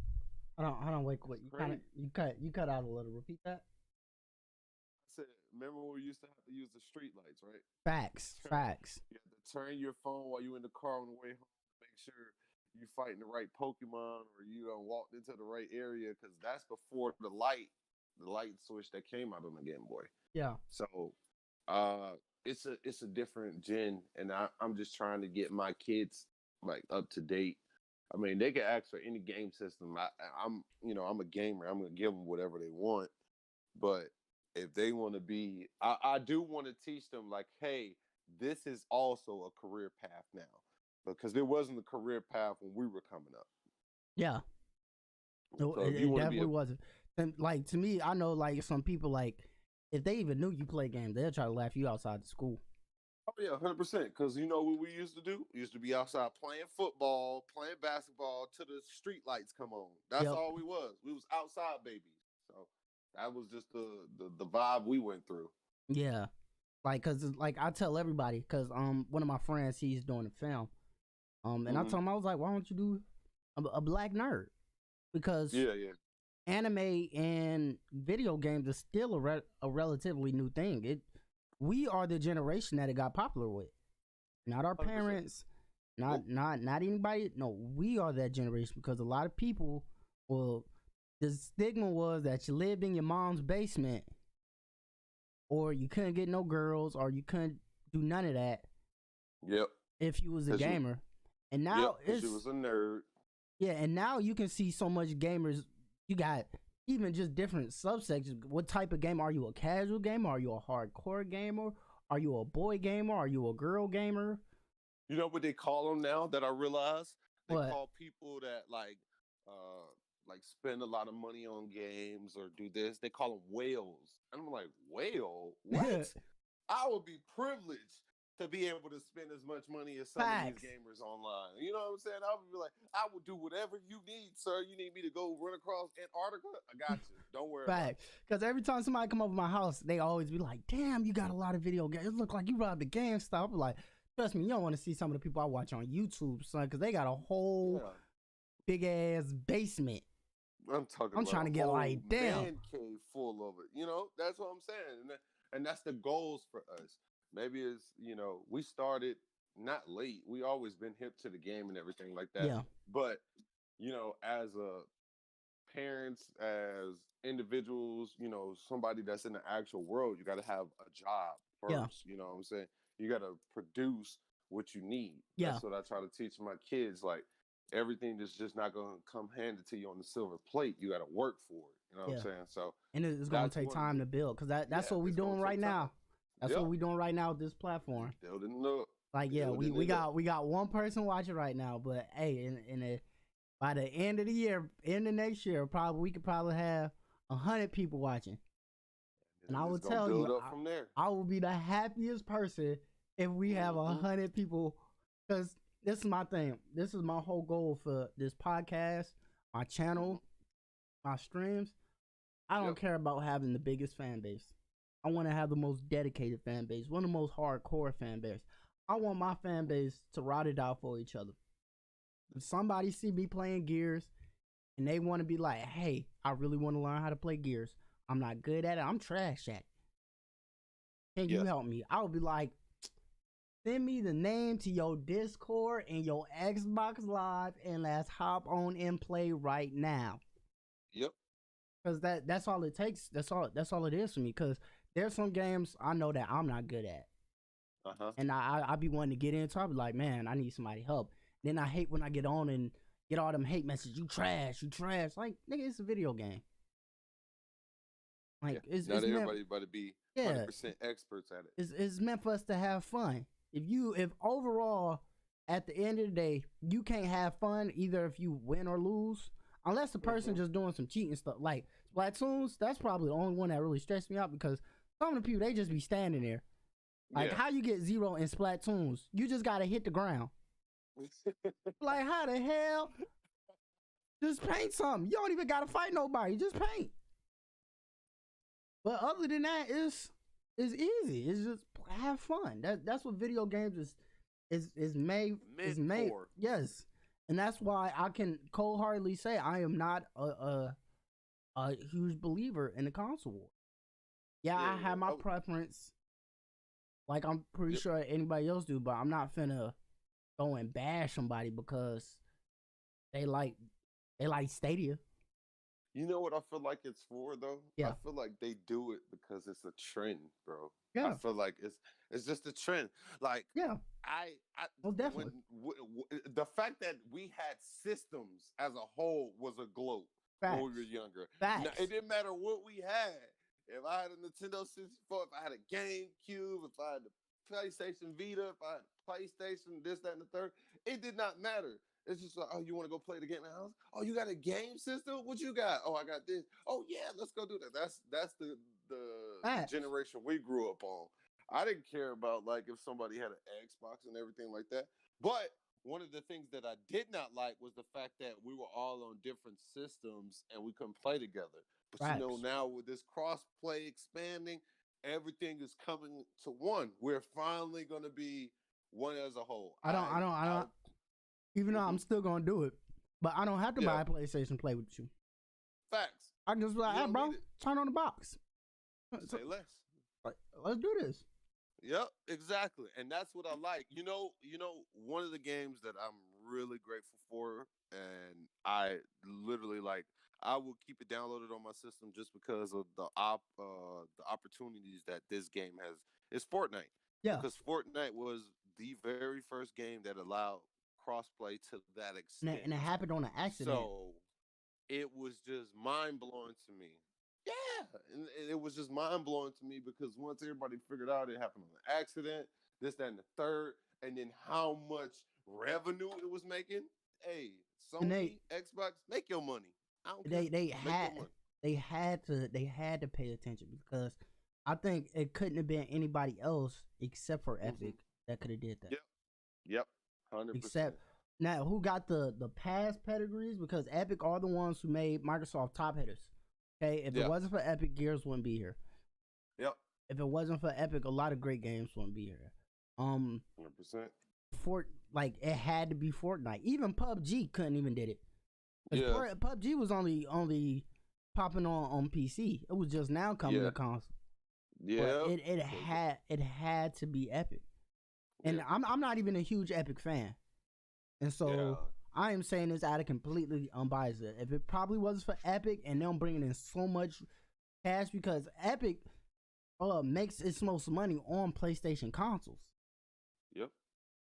Speaker 2: Hold on, wait,
Speaker 1: It's
Speaker 2: wait. You kind of
Speaker 1: crazy.
Speaker 2: you cut out a little. Repeat that.
Speaker 1: I said, remember when we used to have to use the street lights, right?
Speaker 2: Facts.
Speaker 1: Turn,
Speaker 2: Facts.
Speaker 1: you had to turn your phone while you in the car on the way home to make sure you fighting the right Pokemon or you done walked into the right area because that's before the light switch that came out on the Game Boy.
Speaker 2: Yeah.
Speaker 1: So uh it's a different gen, and I'm just trying to get my kids like up to date. I mean, they can ask for any game system. I'm a gamer. I'm gonna give them whatever they want. But if they want to be, I do want to teach them like, hey, this is also a career path now, because it wasn't a career path when we were coming up.
Speaker 2: Yeah. No,
Speaker 1: So
Speaker 2: it,
Speaker 1: if you
Speaker 2: it
Speaker 1: want to be
Speaker 2: definitely
Speaker 1: a
Speaker 2: wasn't. And like to me, I know like some people like if they even knew you play games, they'll try to laugh you outside the school.
Speaker 1: Oh yeah, 100%. Because you know what we used to do? We used to be outside playing football, playing basketball till the street lights come on. That's
Speaker 2: Yep.
Speaker 1: all we was. We was outside babies. So that was just the vibe we went through.
Speaker 2: Yeah. Like, cause like I tell everybody, cause one of my friends he's doing a film, and I
Speaker 1: Hmm.
Speaker 2: told him I was like, why don't you do a black nerd? Because
Speaker 1: Yeah, yeah.
Speaker 2: anime and video games is still a relatively new thing. We are the generation that it got popular with, not our
Speaker 1: 100%.
Speaker 2: parents,
Speaker 1: Nope.
Speaker 2: not anybody. No, we are that generation because a lot of people, well, the stigma was that you lived in your mom's basement, or you couldn't get no girls, or you couldn't do none of that
Speaker 1: Yep.
Speaker 2: if you was a
Speaker 1: 'Cause you-
Speaker 2: gamer. And now
Speaker 1: Yep. Because
Speaker 2: it's
Speaker 1: you was a nerd.
Speaker 2: yeah, and now you can see so much gamers. You got even just different subsections. What type of game are you? A casual gamer? Are you a hardcore gamer? Are you a boy gamer? Are you a girl gamer?
Speaker 1: You know what they call them now that I realize? They
Speaker 2: What?
Speaker 1: call people that like spend a lot of money on games or do this. They call them whales. And I'm like, whale? What? I would be privileged to be able to spend as much money as some
Speaker 2: Facts.
Speaker 1: of these gamers online. You know what I'm saying? I would be like, I will do whatever you need, sir. You need me to go run across Antarctica? I got you. Don't worry about it.
Speaker 2: Fact. Because every time somebody come over my house, they always be like, "Damn, you got a lot of video games. It look like you robbed the GameStop." I'm like, trust me, you don't want to see some of the people I watch on YouTube, son, because they got a whole
Speaker 1: Yeah.
Speaker 2: big ass basement.
Speaker 1: I'm talking
Speaker 2: I'm
Speaker 1: about
Speaker 2: trying to
Speaker 1: a
Speaker 2: get
Speaker 1: whole
Speaker 2: like, damn.
Speaker 1: man cave full of it. You know, that's what I'm saying. And that's the goals for us. Maybe it's, we started not late. We always been hip to the game and everything like that.
Speaker 2: Yeah.
Speaker 1: But, as a parents, as individuals, somebody that's in the actual world, you got to have a job first.
Speaker 2: Yeah.
Speaker 1: You know what I'm saying? You got to produce what you need.
Speaker 2: Yeah.
Speaker 1: That's what I try to teach my kids. Like, everything is just not going to come handed to you on the silver plate. You got to work for it. You know what I'm saying? So,
Speaker 2: and it's going
Speaker 1: that's
Speaker 2: to take
Speaker 1: one-
Speaker 2: time to build because that's
Speaker 1: yeah,
Speaker 2: what we're
Speaker 1: it's gonna
Speaker 2: doing right
Speaker 1: take
Speaker 2: now.
Speaker 1: time.
Speaker 2: That's
Speaker 1: Yeah.
Speaker 2: what we're doing right now with this platform.
Speaker 1: Building up.
Speaker 2: Like, yeah,
Speaker 1: Building
Speaker 2: we
Speaker 1: it up.
Speaker 2: got one person watching right now, but hey, by the end of the year, end of next year, we could probably have 100 people watching. And I
Speaker 1: It's
Speaker 2: will
Speaker 1: gonna
Speaker 2: tell
Speaker 1: build
Speaker 2: you,
Speaker 1: up from there.
Speaker 2: I will be the happiest person if we have
Speaker 1: Mhm.
Speaker 2: 100 people. Because this is my thing. This is my whole goal for this podcast, my channel, my streams. I don't
Speaker 1: Yep.
Speaker 2: care about having the biggest fan base. I want to have the most dedicated fan base, one of the most hardcore fan base. I want my fan base to ride it out for each other. If somebody see me playing Gears and they want to be like, hey, I really want to learn how to play Gears. I'm not good at it. I'm trash at it. Can you
Speaker 1: Yeah.
Speaker 2: help me? I would be like, send me the name to your Discord and your Xbox Live and let's hop on and play right now.
Speaker 1: Yep.
Speaker 2: Cause that's all it takes. That's all it is for me. Cause there's some games I know that I'm not good at, and I be wanting to get into. I be like, man, I need somebody help. Then I hate when I get on and get all them hate messages. You trash. Like, nigga, it's a video game. Like,
Speaker 1: Yeah.
Speaker 2: it's
Speaker 1: Not
Speaker 2: meant,
Speaker 1: everybody about to be 100% experts at it.
Speaker 2: it's meant for us to have fun. If overall at the end of the day you can't have fun either if you win or lose, unless the person just doing some cheating stuff like Splatoons, that's probably the only one that really stressed me out because some of the people they just be standing there. Like,
Speaker 1: Yeah.
Speaker 2: how you get 0 in Splatoons? You just gotta hit the ground. Like, how the hell? Just paint something. You don't even gotta fight nobody. Just paint. But other than that, it's easy. It's just have fun. That's what video games is made
Speaker 1: for.
Speaker 2: Yes, and that's why I can cold-heartedly say I am not a huge believer in the console war. Yeah, I have my preference. Like, I'm pretty sure anybody else do, but I'm not finna go and bash somebody because they like Stadia.
Speaker 1: You know what I feel like it's for though?
Speaker 2: Yeah.
Speaker 1: I feel like they do it because it's a trend, bro.
Speaker 2: Yeah.
Speaker 1: I feel like it's just a trend. Like,
Speaker 2: Yeah.
Speaker 1: I
Speaker 2: Well, definitely.
Speaker 1: The fact that we had systems as a whole was a gloat
Speaker 2: Facts.
Speaker 1: when we were younger.
Speaker 2: Facts.
Speaker 1: Now, it didn't matter what we had. If I had a Nintendo 64, if I had a GameCube, if I had a PlayStation Vita, if I had a PlayStation, this, that, and the third, it did not matter. It's just like, oh, you want to go play the game in the house? Oh, you got a game system? What you got? Oh, I got this. Oh yeah, let's go do that. That's the generation we grew up on. I didn't care about like if somebody had an Xbox and everything like that. But one of the things that I did not like was the fact that we were all on different systems and we couldn't play together. But you know, now with this cross play expanding, everything is coming to one. We're finally going to be one as a whole.
Speaker 2: I don't. Even though I'm still gonna do it, but I don't have to buy a PlayStation to play with you.
Speaker 1: Facts.
Speaker 2: I can just be like, hey, bro, turn on the box.
Speaker 1: Say less.
Speaker 2: Let's do this.
Speaker 1: Yep, exactly. And that's what I like. You know, one of the games that I'm really grateful for, and I literally like, I will keep it downloaded on my system just because of the opportunities that this game has. Is Fortnite.
Speaker 2: Yeah.
Speaker 1: Because Fortnite was the very first game that allowed crossplay to that extent.
Speaker 2: And it happened on an accident.
Speaker 1: So it was just mind blowing to me. Yeah, and it was just mind blowing to me because once everybody figured out it happened on an accident, this, that, and the third, and then how much revenue it was making. Hey, Sony, Xbox, make your money. I don't care.
Speaker 2: They had to pay attention because I think it couldn't have been anybody else except for Epic that could have did that.
Speaker 1: Yep. 100%.
Speaker 2: Except now, who got the past pedigrees? Because Epic are the ones who made Microsoft top hitters. Okay, if it wasn't for Epic, Gears wouldn't be here.
Speaker 1: Yep.
Speaker 2: If it wasn't for Epic, a lot of great games wouldn't be here.
Speaker 1: 100%.
Speaker 2: It had to be Fortnite. Even PUBG couldn't even did it. Yeah. PUBG was only popping on PC. It was just now coming to console.
Speaker 1: Yeah.
Speaker 2: It had to be Epic. And I'm not even a huge Epic fan. And so I am saying this out of completely unbiased. If it probably wasn't for Epic and them bringing in so much cash, because Epic makes its most money on PlayStation consoles.
Speaker 1: Yep.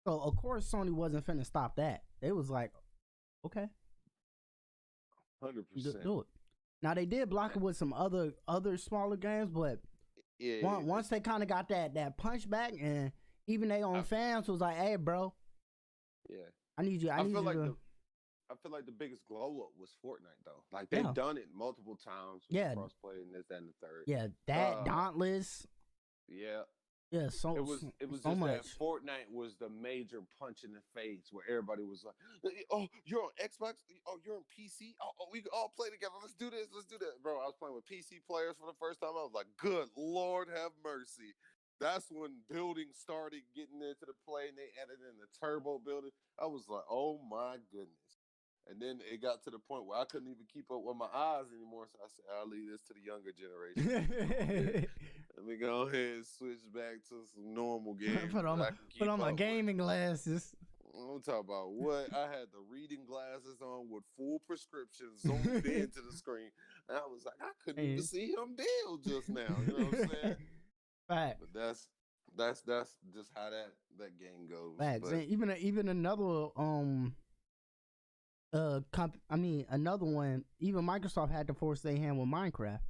Speaker 2: So of course Sony wasn't finna stop that. They was like, okay,
Speaker 1: 100%.
Speaker 2: Do it. Now they did block it with some other smaller games, but once they kind of got that punch back, and even their own fans was like, hey, bro.
Speaker 1: Yeah.
Speaker 2: I need you. I feel
Speaker 1: like the biggest glow up was Fortnite though. Like they've done it multiple times with crossplay and this, that, and the third.
Speaker 2: Yeah, that Dauntless.
Speaker 1: Yeah.
Speaker 2: Yeah, so
Speaker 1: it was
Speaker 2: so
Speaker 1: just
Speaker 2: much.
Speaker 1: That Fortnite was the major punch in the face where everybody was like, "Oh, you're on Xbox? Oh, you're on PC? Oh, we can all play together. Let's do this. Let's do that, bro." I was playing with PC players for the first time. I was like, "Good Lord, have mercy." That's when building started getting into the play, and they added in the turbo building. I was like, "Oh my goodness!" And then it got to the point where I couldn't even keep up with my eyes anymore. So I said, "I'll leave this to the younger generation." Let me go ahead and switch back to some normal games.
Speaker 2: Put on my gaming glasses.
Speaker 1: I'm talking about what I had the reading glasses on with full prescriptions zoomed into the screen, and I was like, I couldn't even see him build just now. You know what I'm saying?
Speaker 2: Right.
Speaker 1: But that's just how that game goes.
Speaker 2: Facts. And even another another one. Even Microsoft had to force their hand with Minecraft,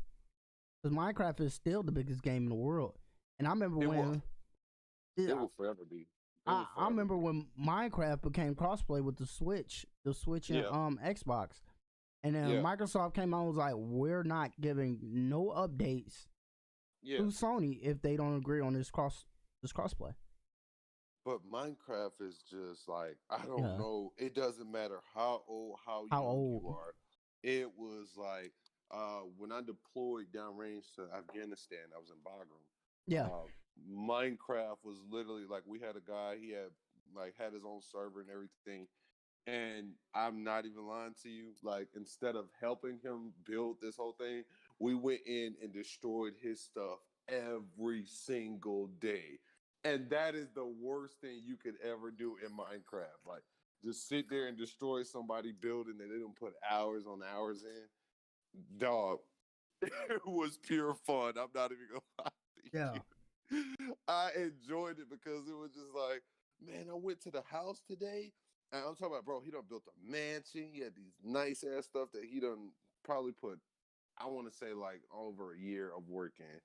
Speaker 2: because Minecraft is still the biggest game in the world. And I remember
Speaker 1: it will forever be.
Speaker 2: I remember when Minecraft became crossplay with the Switch and Xbox, and then Microsoft came out and was like, "We're not giving no updates to Sony if they don't agree on this crossplay."
Speaker 1: But Minecraft is just like, I don't know. It doesn't matter how old you are. It was like when I deployed downrange to Afghanistan, I was in Bagram.
Speaker 2: Yeah.
Speaker 1: Minecraft was literally like, we had a guy, he had his own server and everything. And I'm not even lying to you. Like, instead of helping him build this whole thing, we went in and destroyed his stuff every single day. And that is the worst thing you could ever do in Minecraft. Like, just sit there and destroy somebody building that they don't put hours on hours in. Dog, it was pure fun. I'm not even gonna lie to you. I enjoyed it because it was just like, man, I went to the house today, and I'm talking about, bro, he done built a mansion. He had these nice ass stuff that he done probably put, I want to say, like over a year of work in.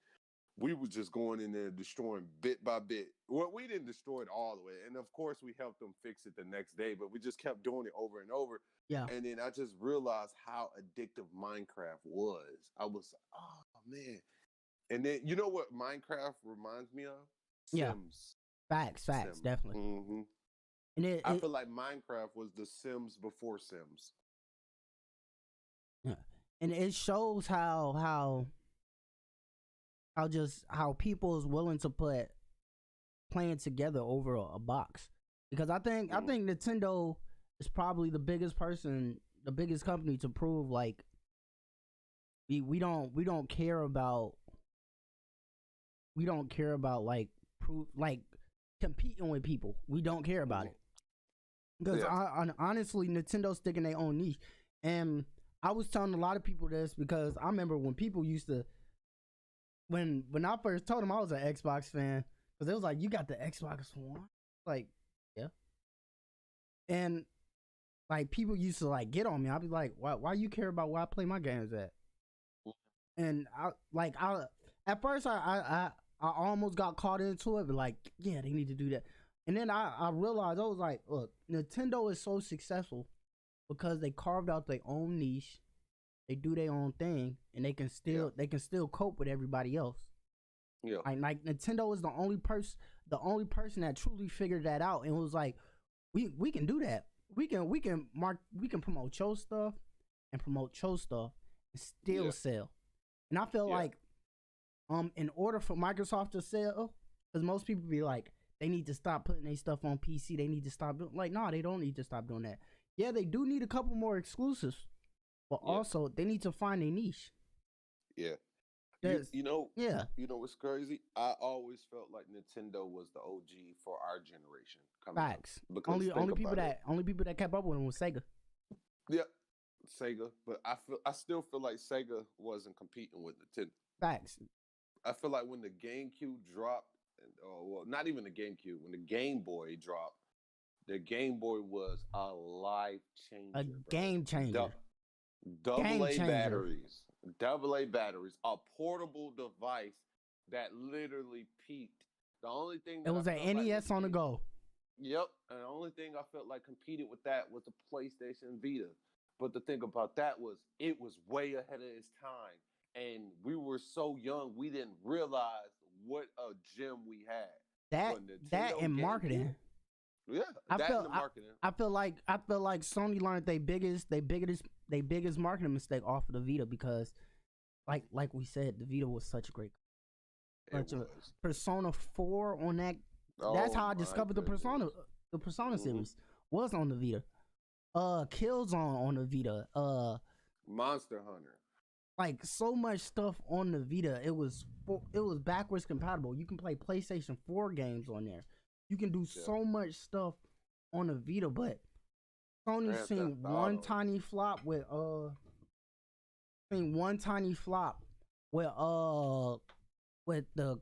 Speaker 1: we was just going in there destroying bit by bit. Well, we didn't destroy it all the way, and of course we helped them fix it the next day, but we just kept doing it over and over.
Speaker 2: Yeah.
Speaker 1: And then I just realized how addictive Minecraft was. I was like, oh man. And then you know what Minecraft reminds me of?
Speaker 2: Yeah.
Speaker 1: Sims.
Speaker 2: Facts, definitely.
Speaker 1: Mm-hmm.
Speaker 2: And
Speaker 1: I feel like Minecraft was the Sims before Sims.
Speaker 2: Yeah. And it shows how people is willing to put playing together over a box. Because I think Nintendo is probably the biggest company to prove like we don't care about like proof, like competing with people. We don't care about it. Because honestly, Nintendo's sticking their own niche. And I was telling a lot of people this because I remember when people used to, when I first told them I was an Xbox fan, because it was like, you got the Xbox One? Like, yeah. And like people used to like get on me. I'd be like, why you care about where I play my games at? And at first I almost got caught into it, but like, yeah, they need to do that. And then I realized, I was like, look, Nintendo is so successful because they carved out their own niche. They do their own thing, and they can still cope with everybody else.
Speaker 1: Yeah.
Speaker 2: Like Nintendo is the only person that truly figured that out and was like, we can do that. We can promote your stuff and promote your stuff and still sell. And I feel like in order for Microsoft to sell, because most people be like, they need to stop putting their stuff on PC. They need to stop doing, like, no, they don't need to stop doing that. Yeah, they do need a couple more exclusives, but also they need to find a niche.
Speaker 1: Yeah. You know what's crazy? I always felt like Nintendo was the OG for our generation.
Speaker 2: Facts. Only people that kept up with them was Sega.
Speaker 1: Yeah, Sega. But I still feel like Sega wasn't competing with Nintendo.
Speaker 2: Facts.
Speaker 1: I feel like when the GameCube dropped, well, not even the GameCube, when the Game Boy dropped, the Game Boy was a life changer.
Speaker 2: Game changer.
Speaker 1: AA batteries, a portable device that literally peaked. The only thing that
Speaker 2: it was an NES on the go.
Speaker 1: Yep, and the only thing I felt like competed with that was the PlayStation Vita. But the thing about that was it was way ahead of its time, and we were so young we didn't realize what a gem we had.
Speaker 2: That and marketing.
Speaker 1: Yeah, I
Speaker 2: feel like Sony learned they biggest marketing mistake off of the Vita because, like we said, the Vita was such a great. Persona 4 on that. That's how I discovered the Persona series was on the Vita. Killzone on the Vita.
Speaker 1: Monster Hunter.
Speaker 2: Like so much stuff on the Vita. It was backwards compatible. You can play PlayStation 4 games on there. You can do so much stuff on the Vita, but Sony's seen one tiny flop with the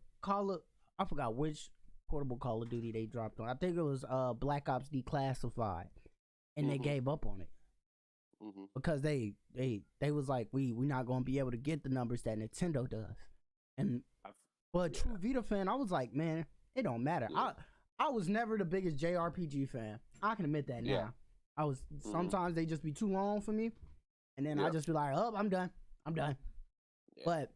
Speaker 2: I forgot which portable Call of Duty they dropped on. I think it was Black Ops Declassified, and they gave up on it because they was like, we not gonna be able to get the numbers that Nintendo does. But true Vita fan, I was like, man, it don't matter. I was never the biggest JRPG fan. I can admit that now. I was sometimes they just be too long for me, and then I just be like, oh, I'm done. Yeah. But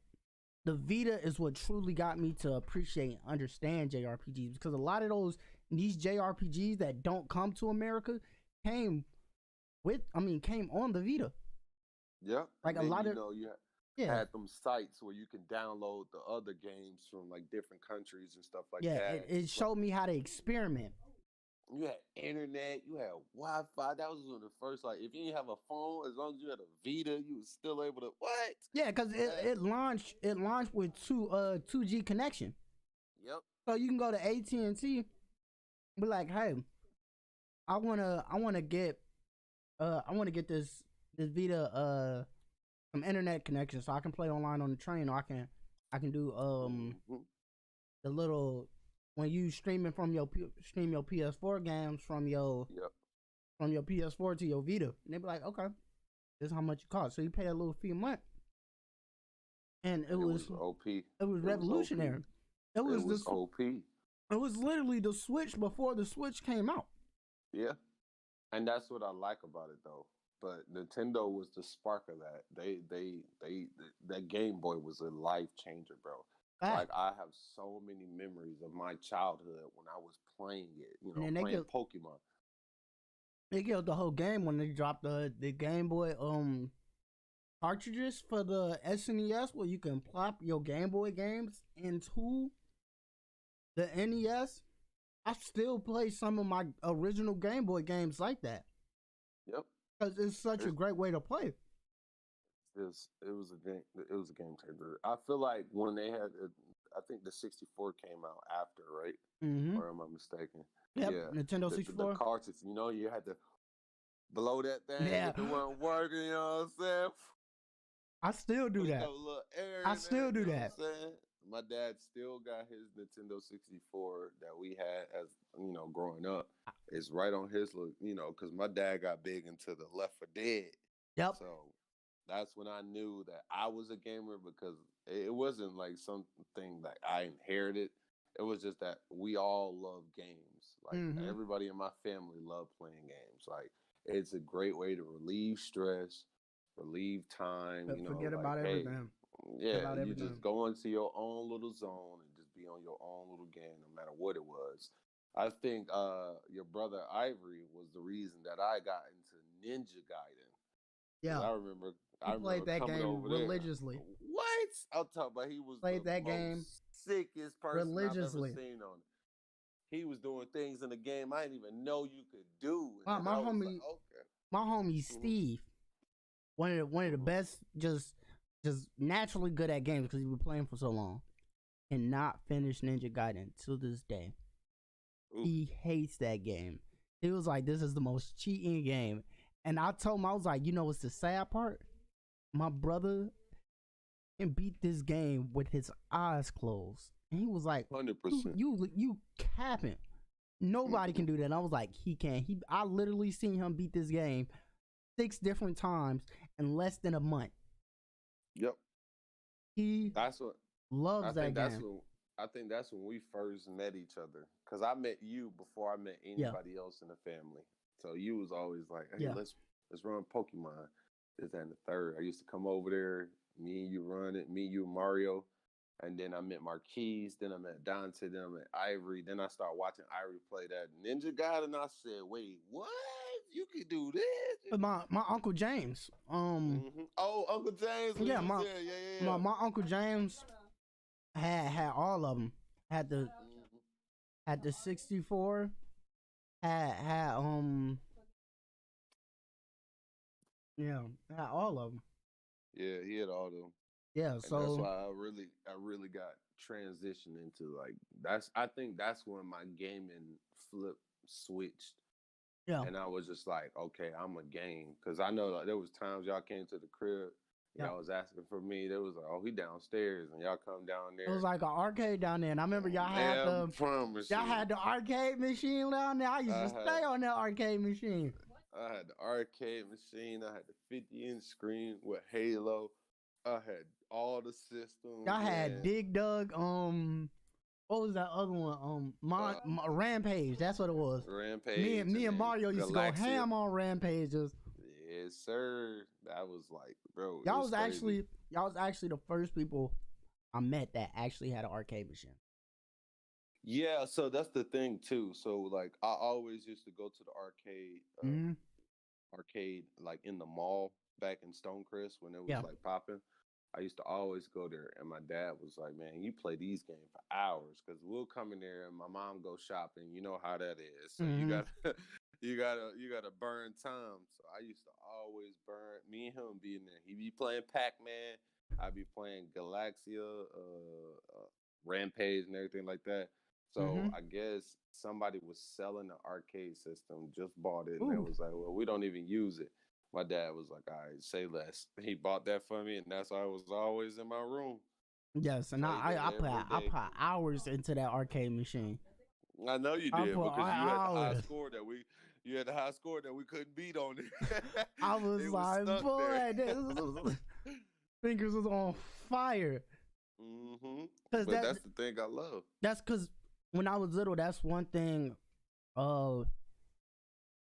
Speaker 2: the Vita is what truly got me to appreciate and understand JRPGs, because a lot of these JRPGs that don't come to America came on the Vita.
Speaker 1: Yeah,
Speaker 2: like a lot of
Speaker 1: had them sites where you can download the other games from like different countries and stuff like that.
Speaker 2: Yeah, it showed me how to experiment.
Speaker 1: You had internet, you had Wi-Fi. That was one of the first. Like, if you didn't have a phone, as long as you had a Vita, you was still able to what?
Speaker 2: Yeah, because it launched with 2G connection.
Speaker 1: Yep.
Speaker 2: So you can go to AT&T, be like, hey, I wanna get this Vita some internet connection so I can play online on the train, or I can do the little when you stream your PS4 games from your PS4 to your Vita, and they be like, okay, this is how much it costs. So you pay a little fee a month, and
Speaker 1: and it was OP.
Speaker 2: it was
Speaker 1: It was OP.
Speaker 2: revolutionary. It
Speaker 1: It
Speaker 2: was
Speaker 1: was
Speaker 2: this.
Speaker 1: OP.
Speaker 2: It was literally the Switch before the Switch came out.
Speaker 1: Yeah, and that's what I like about it though. But Nintendo was the spark of that. That Game Boy was a life changer, bro.
Speaker 2: Fact.
Speaker 1: Like I have so many memories of my childhood when I was playing it.
Speaker 2: And then
Speaker 1: Playing Pokemon.
Speaker 2: they killed the whole game when they dropped the Game Boy cartridges for the SNES, where you can plop your Game Boy games into the NES. I still play some of my original Game Boy games like that
Speaker 1: Yep.
Speaker 2: because it's such a great way to play.
Speaker 1: It was a game. It was a game changer. I feel like when they had, I think the 64 came out after, right?
Speaker 2: Mm-hmm.
Speaker 1: Or am I mistaken?
Speaker 2: Yep.
Speaker 1: Yeah.
Speaker 2: Nintendo
Speaker 1: The
Speaker 2: 64.
Speaker 1: cartridge. You had to blow that thing.
Speaker 2: Yeah.
Speaker 1: If it wasn't working, you know what I'm saying?
Speaker 2: I still do
Speaker 1: Put
Speaker 2: that.
Speaker 1: a little air
Speaker 2: I
Speaker 1: in
Speaker 2: still
Speaker 1: there,
Speaker 2: do
Speaker 1: you know
Speaker 2: that.
Speaker 1: what I'm saying? My dad still got his Nintendo 64 that we had as growing up. It's right on his look, because my dad got big into the Left 4 Dead.
Speaker 2: Yep.
Speaker 1: So that's when I knew that I was a gamer, because it wasn't like something that I inherited. It was just that we all love games. Like
Speaker 2: Mhm.
Speaker 1: everybody in my family loved playing games. Like it's a great way to relieve stress, relieve time.
Speaker 2: But forget
Speaker 1: like,
Speaker 2: about
Speaker 1: hey,
Speaker 2: everything.
Speaker 1: yeah,
Speaker 2: about
Speaker 1: you
Speaker 2: everything.
Speaker 1: just go into your own little zone and just be on your own little game, no matter what it was. I think your brother Ivory was the reason that I got into Ninja Gaiden. 'Cause
Speaker 2: Yeah.
Speaker 1: I remember
Speaker 2: played that
Speaker 1: coming
Speaker 2: game
Speaker 1: over there.
Speaker 2: religiously.
Speaker 1: What? I'm talking about he was
Speaker 2: Played
Speaker 1: the
Speaker 2: that
Speaker 1: most
Speaker 2: game
Speaker 1: sickest person
Speaker 2: religiously.
Speaker 1: I've ever seen on it. He was doing things in the game I didn't even know you could do. And
Speaker 2: My
Speaker 1: I was
Speaker 2: homie-
Speaker 1: like, okay.
Speaker 2: My homie Steve, one of the best, just naturally good at games because he been playing for so long, and not finish Ninja Gaiden to this day.
Speaker 1: Ooh.
Speaker 2: He hates that game. He was like, "This is the most cheating game," and I told him, I was like, what's the sad part? My brother can beat this game with his eyes closed, and he was like,
Speaker 1: 100%.
Speaker 2: You capping. Nobody can do that. And I was like, he can. I literally seen him beat this game 6 different times in less than a month.
Speaker 1: Yep.
Speaker 2: He
Speaker 1: That's what
Speaker 2: loves that game.
Speaker 1: I think that's when we first met each other. Because I met you before I met anybody else in the family. So you was always like, hey, let's run Pokemon. This, that, and the third. I used to come over there, me and you run it, me, you, and Mario. And then I met Marquise, then I met Dante, then I met Ivory. Then I started watching Ivory play that Ninja Gaiden, and I said, wait, what? You could do this?
Speaker 2: My Uncle James.
Speaker 1: Oh, Uncle James.
Speaker 2: Yeah,
Speaker 1: yeah.
Speaker 2: My Uncle James had all of them. Had the 64. Had all of them.
Speaker 1: Yeah, he had all of them.
Speaker 2: Yeah,
Speaker 1: and
Speaker 2: so
Speaker 1: that's why I really got transitioned into I think that's when my gaming flip switched.
Speaker 2: Yeah.
Speaker 1: And I was just like, okay, I'm a game. Because I know there was times y'all came to the crib, y'all was asking for me. There was like, oh, he downstairs, and y'all come down there.
Speaker 2: It was like an arcade down there, and I remember y'all had the arcade machine down there. I used to stay on that arcade machine.
Speaker 1: I had the arcade machine. I had the 50-inch screen with Halo. I had all the systems.
Speaker 2: Y'all had Dig Dug. What was that other one? Rampage. That's what it was.
Speaker 1: Rampage.
Speaker 2: Me and Mario used to go ham on Rampages.
Speaker 1: Yes, sir. That was like, bro.
Speaker 2: Y'all was actually the first people I met that actually had an arcade machine.
Speaker 1: Yeah, so that's the thing too. So like, I always used to go to the arcade like in the mall back in Stonecrest when it was like popping. I used to always go there, and my dad was like, man, you play these games for hours, because we'll come in there and my mom go shopping. You know how that is. So you gotta burn time. So I used to always burn. Me and him be in there. He be playing Pac-Man. I be playing Galaxia, Rampage, and everything like that. So I guess somebody was selling the arcade system, just bought it, and it was like, well, we don't even use it. My dad was like, all right, say less. He bought that for me, and that's why I was always in my room.
Speaker 2: Yes, and I put hours into that arcade machine.
Speaker 1: I know you did, because you had the high score that we couldn't beat on it.
Speaker 2: I was like, boy, fingers was on fire.
Speaker 1: But that's the thing I love.
Speaker 2: That's because when I was little, that's one thing uh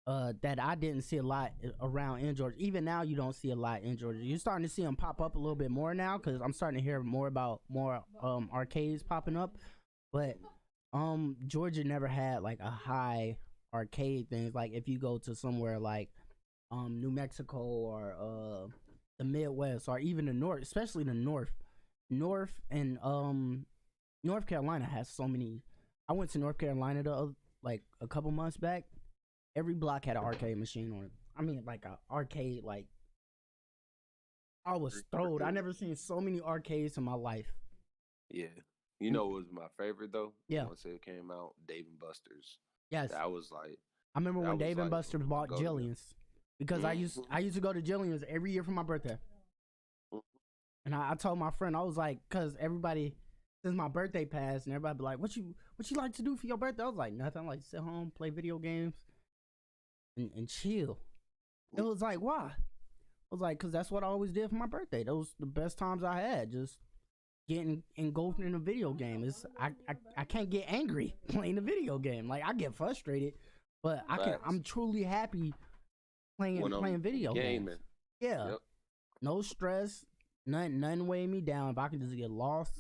Speaker 2: that I didn't see a lot around in Georgia. Even now, you don't see a lot in Georgia. You're starting to see them pop up a little bit more now because I'm starting to hear more about more arcades popping up. But Georgia never had like a high arcade things. Like if you go to somewhere like New Mexico or the Midwest or even the North, especially the North and North Carolina has so many. I went to North Carolina like a couple months back. Every block had an arcade machine on it. I mean, like a arcade. Like I was thrilled. I never seen so many arcades in my life.
Speaker 1: Yeah, you know what was my favorite though?
Speaker 2: Yeah,
Speaker 1: once it came out, Dave and Buster's.
Speaker 2: yes,
Speaker 1: That was like.
Speaker 2: I remember when Dave and
Speaker 1: like,
Speaker 2: Buster's bought Jillian's because I used to go to Jillian's every year for my birthday. And I told my friend, I was like, cause everybody, since my birthday passed, and everybody be like, what you like to do for your birthday? I was like, nothing. I like to sit home, play video games, and chill. It was like, why? I was like, cause that's what I always did for my birthday. Those the best times I had, just getting engulfed in a video game. I can't get angry playing a video game. Like I get frustrated, but I'm truly happy playing video games. Yeah, yep. No stress. Nothing weighing me down. If I can just get lost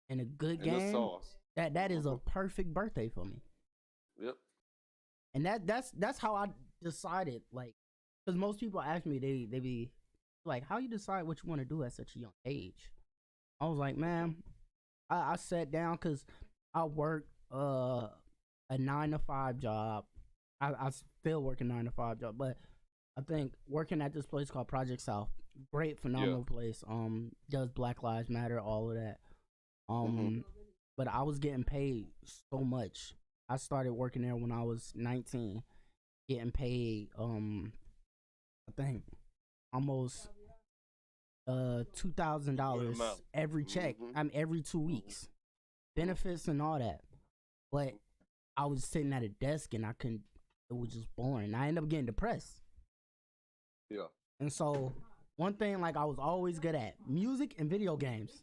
Speaker 2: in a good game, that is a perfect birthday for me.
Speaker 1: Yep.
Speaker 2: And that's how I decided. Like, because most people ask me, they be like, "How you decide what you want to do at such a young age?" I was like, "Man, I sat down because I worked a 9-to-5 job. I still work a 9-to-5 job, but I think working at this place called Project South." Great, phenomenal place. Does Black Lives Matter, all of that. But I was getting paid so much. I started working there when I was 19, getting paid I think almost $2,000 every check. Every 2 weeks, benefits and all that. But I was sitting at a desk and I couldn't. It was just boring. I ended up getting depressed.
Speaker 1: Yeah.
Speaker 2: And so. One thing like I was always good at music and video games.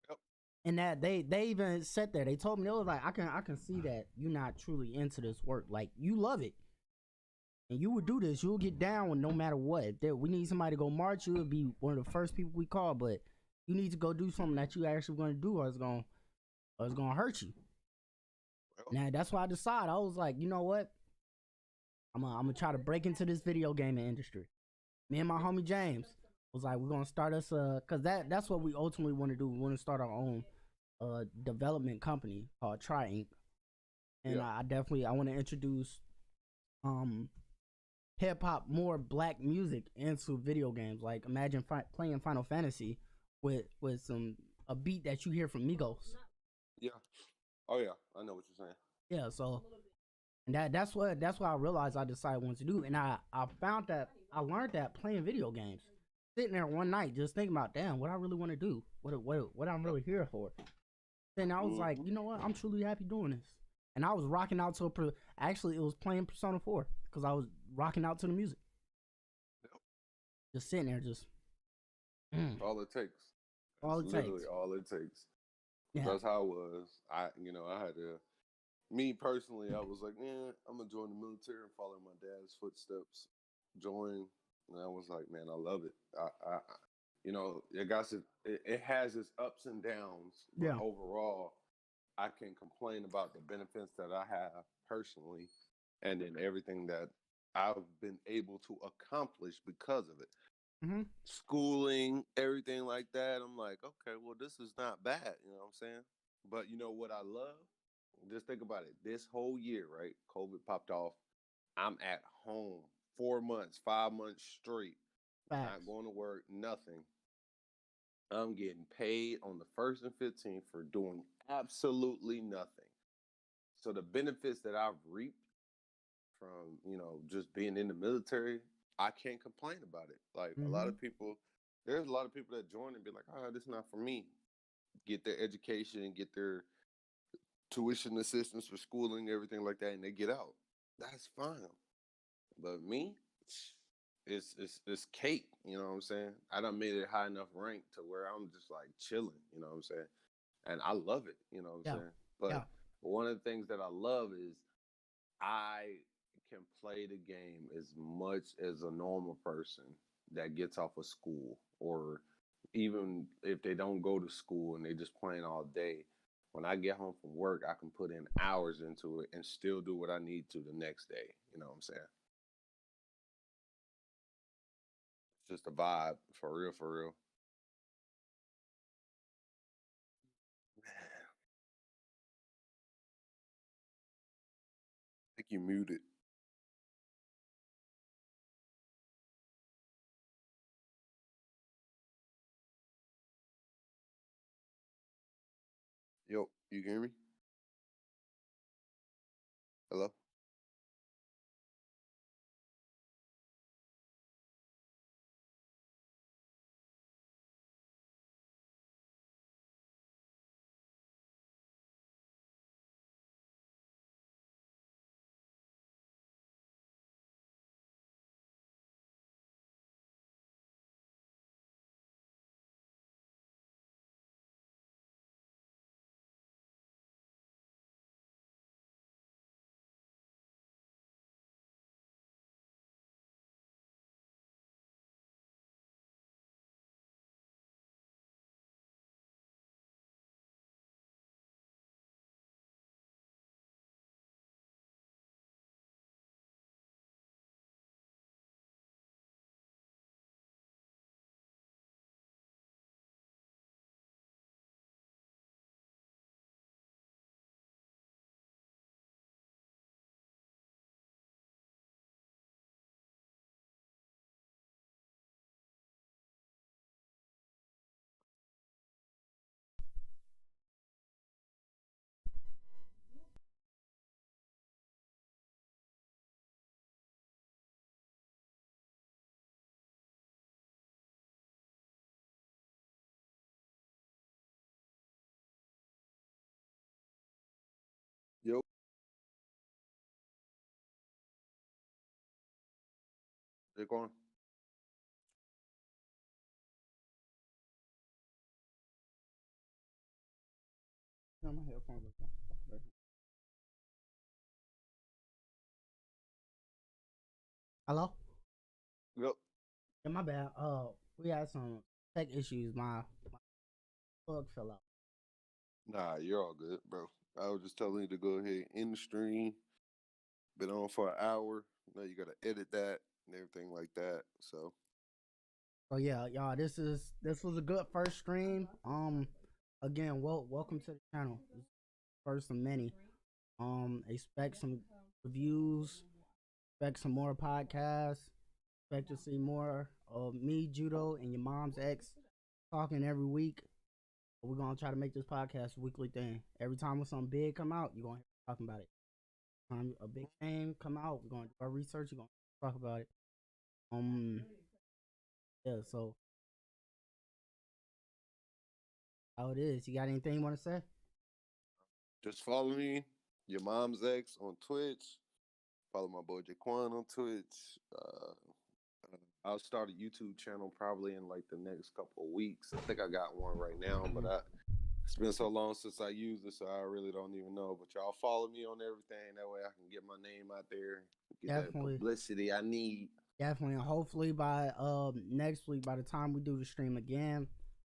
Speaker 2: Yep. And that they even said there. They told me, they was like, I can see that you're not truly into this work. Like you love it. And you would do this. You'll get down no matter what. If we need somebody to go march, you would be one of the first people we call, but you need to go do something that you actually gonna do or it's gonna hurt you. Well, now that's why I decided. I was like, you know what? I'm gonna try to break into this video gaming industry. Me and my homie James was like, we're gonna start us cause that's what we ultimately want to do. We want to start our own development company called Try Inc. And I want to introduce hip hop, more black music into video games. Like imagine playing Final Fantasy with a beat that you hear from Migos.
Speaker 1: Yeah. Oh yeah, I know what you're saying.
Speaker 2: Yeah, so that's what I realized I decided what to do, and I found that I learned that playing video games, sitting there one night just thinking about, damn, what I really want to do, what I'm really here for. Then I was like, you know what, I'm truly happy doing this, and I was rocking out to actually it was playing Persona 4 because I was rocking out to the music. Yep. Just sitting there, just
Speaker 1: all it takes.
Speaker 2: All it
Speaker 1: literally
Speaker 2: takes.
Speaker 1: All it takes.
Speaker 2: Yeah.
Speaker 1: That's how it was. I had to. Me personally, I was like, man, I'm gonna join the military and follow my dad's footsteps. Join, and I was like, man, I love it. It has its ups and downs. But
Speaker 2: yeah.
Speaker 1: Overall, I can complain about the benefits that I have personally, and then everything that I've been able to accomplish because of it.
Speaker 2: Mm-hmm.
Speaker 1: Schooling, everything like that. I'm like, okay, well, this is not bad. You know what I'm saying? But you know what I love? Just think about it. This whole year, right? COVID popped off. I'm at home 4 months, 5 months straight.
Speaker 2: Facts.
Speaker 1: Not going to work, nothing. I'm getting paid on the 1st and 15th for doing absolutely nothing. So the benefits that I've reaped from, just being in the military, I can't complain about it. Like a lot of people, there's a lot of people that join and be like, this is not for me. Get their education, get their tuition assistance for schooling, everything like that, and they get out. That's fine. But me, it's cake. You know what I'm saying? I done made it high enough rank to where I'm just like chilling. You know what I'm saying? And I love it. You know what I'm
Speaker 2: Yeah,
Speaker 1: saying? But
Speaker 2: yeah.
Speaker 1: one of the things that I love is I can play the game as much as a normal person that gets off of school, or even if they don't go to school and they just playing all day. When I get home from work, I can put in hours into it and still do what I need to the next day. You know what I'm saying? It's just a vibe, for real, for real. Man, I think you muted. Yo, you can hear me? Hello? Yo, Jaquan?
Speaker 2: No, my headphones are on. Hello?
Speaker 1: Yo.
Speaker 2: Yeah, my bad. We had some tech issues. My plug fell out.
Speaker 1: Nah, you're all good, bro. I was just telling you to go ahead in the stream. Been on for an hour. Now you gotta edit that and everything like that. So
Speaker 2: So yeah, y'all, this was a good first stream. Again, welcome to the channel. First of many. Expect some reviews. Expect some more podcasts. Expect to see more of me, Judo, and your mom's ex talking every week. We're gonna try to make this podcast a weekly thing. Every time when something big come out, you're gonna hear talking about it. Time a big thing come out, we're gonna do our research. You're gonna talk about it. Um, yeah. So how it is? You got anything you want to say?
Speaker 1: just follow me, your mom's ex on Twitch. Follow my boy Jaquan on Twitch. I'll start a YouTube channel probably in like the next couple of weeks. I think I got one right now, but it's been so long since I used it, so I really don't even know. But y'all follow me on everything. That way I can get my name out there, get that
Speaker 2: Definitely,
Speaker 1: publicity I need.
Speaker 2: definitely. And hopefully by next week, by the time we do the stream again,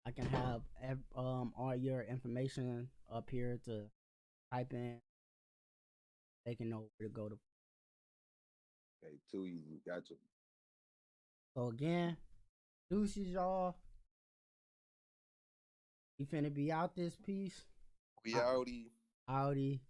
Speaker 2: I can have all your information up here to type in. They can know where to go to.
Speaker 1: Okay, too easy. Gotcha.
Speaker 2: So again, deuces, y'all. You finna be out this piece.
Speaker 1: We
Speaker 2: Uh,
Speaker 1: outie.
Speaker 2: Audi.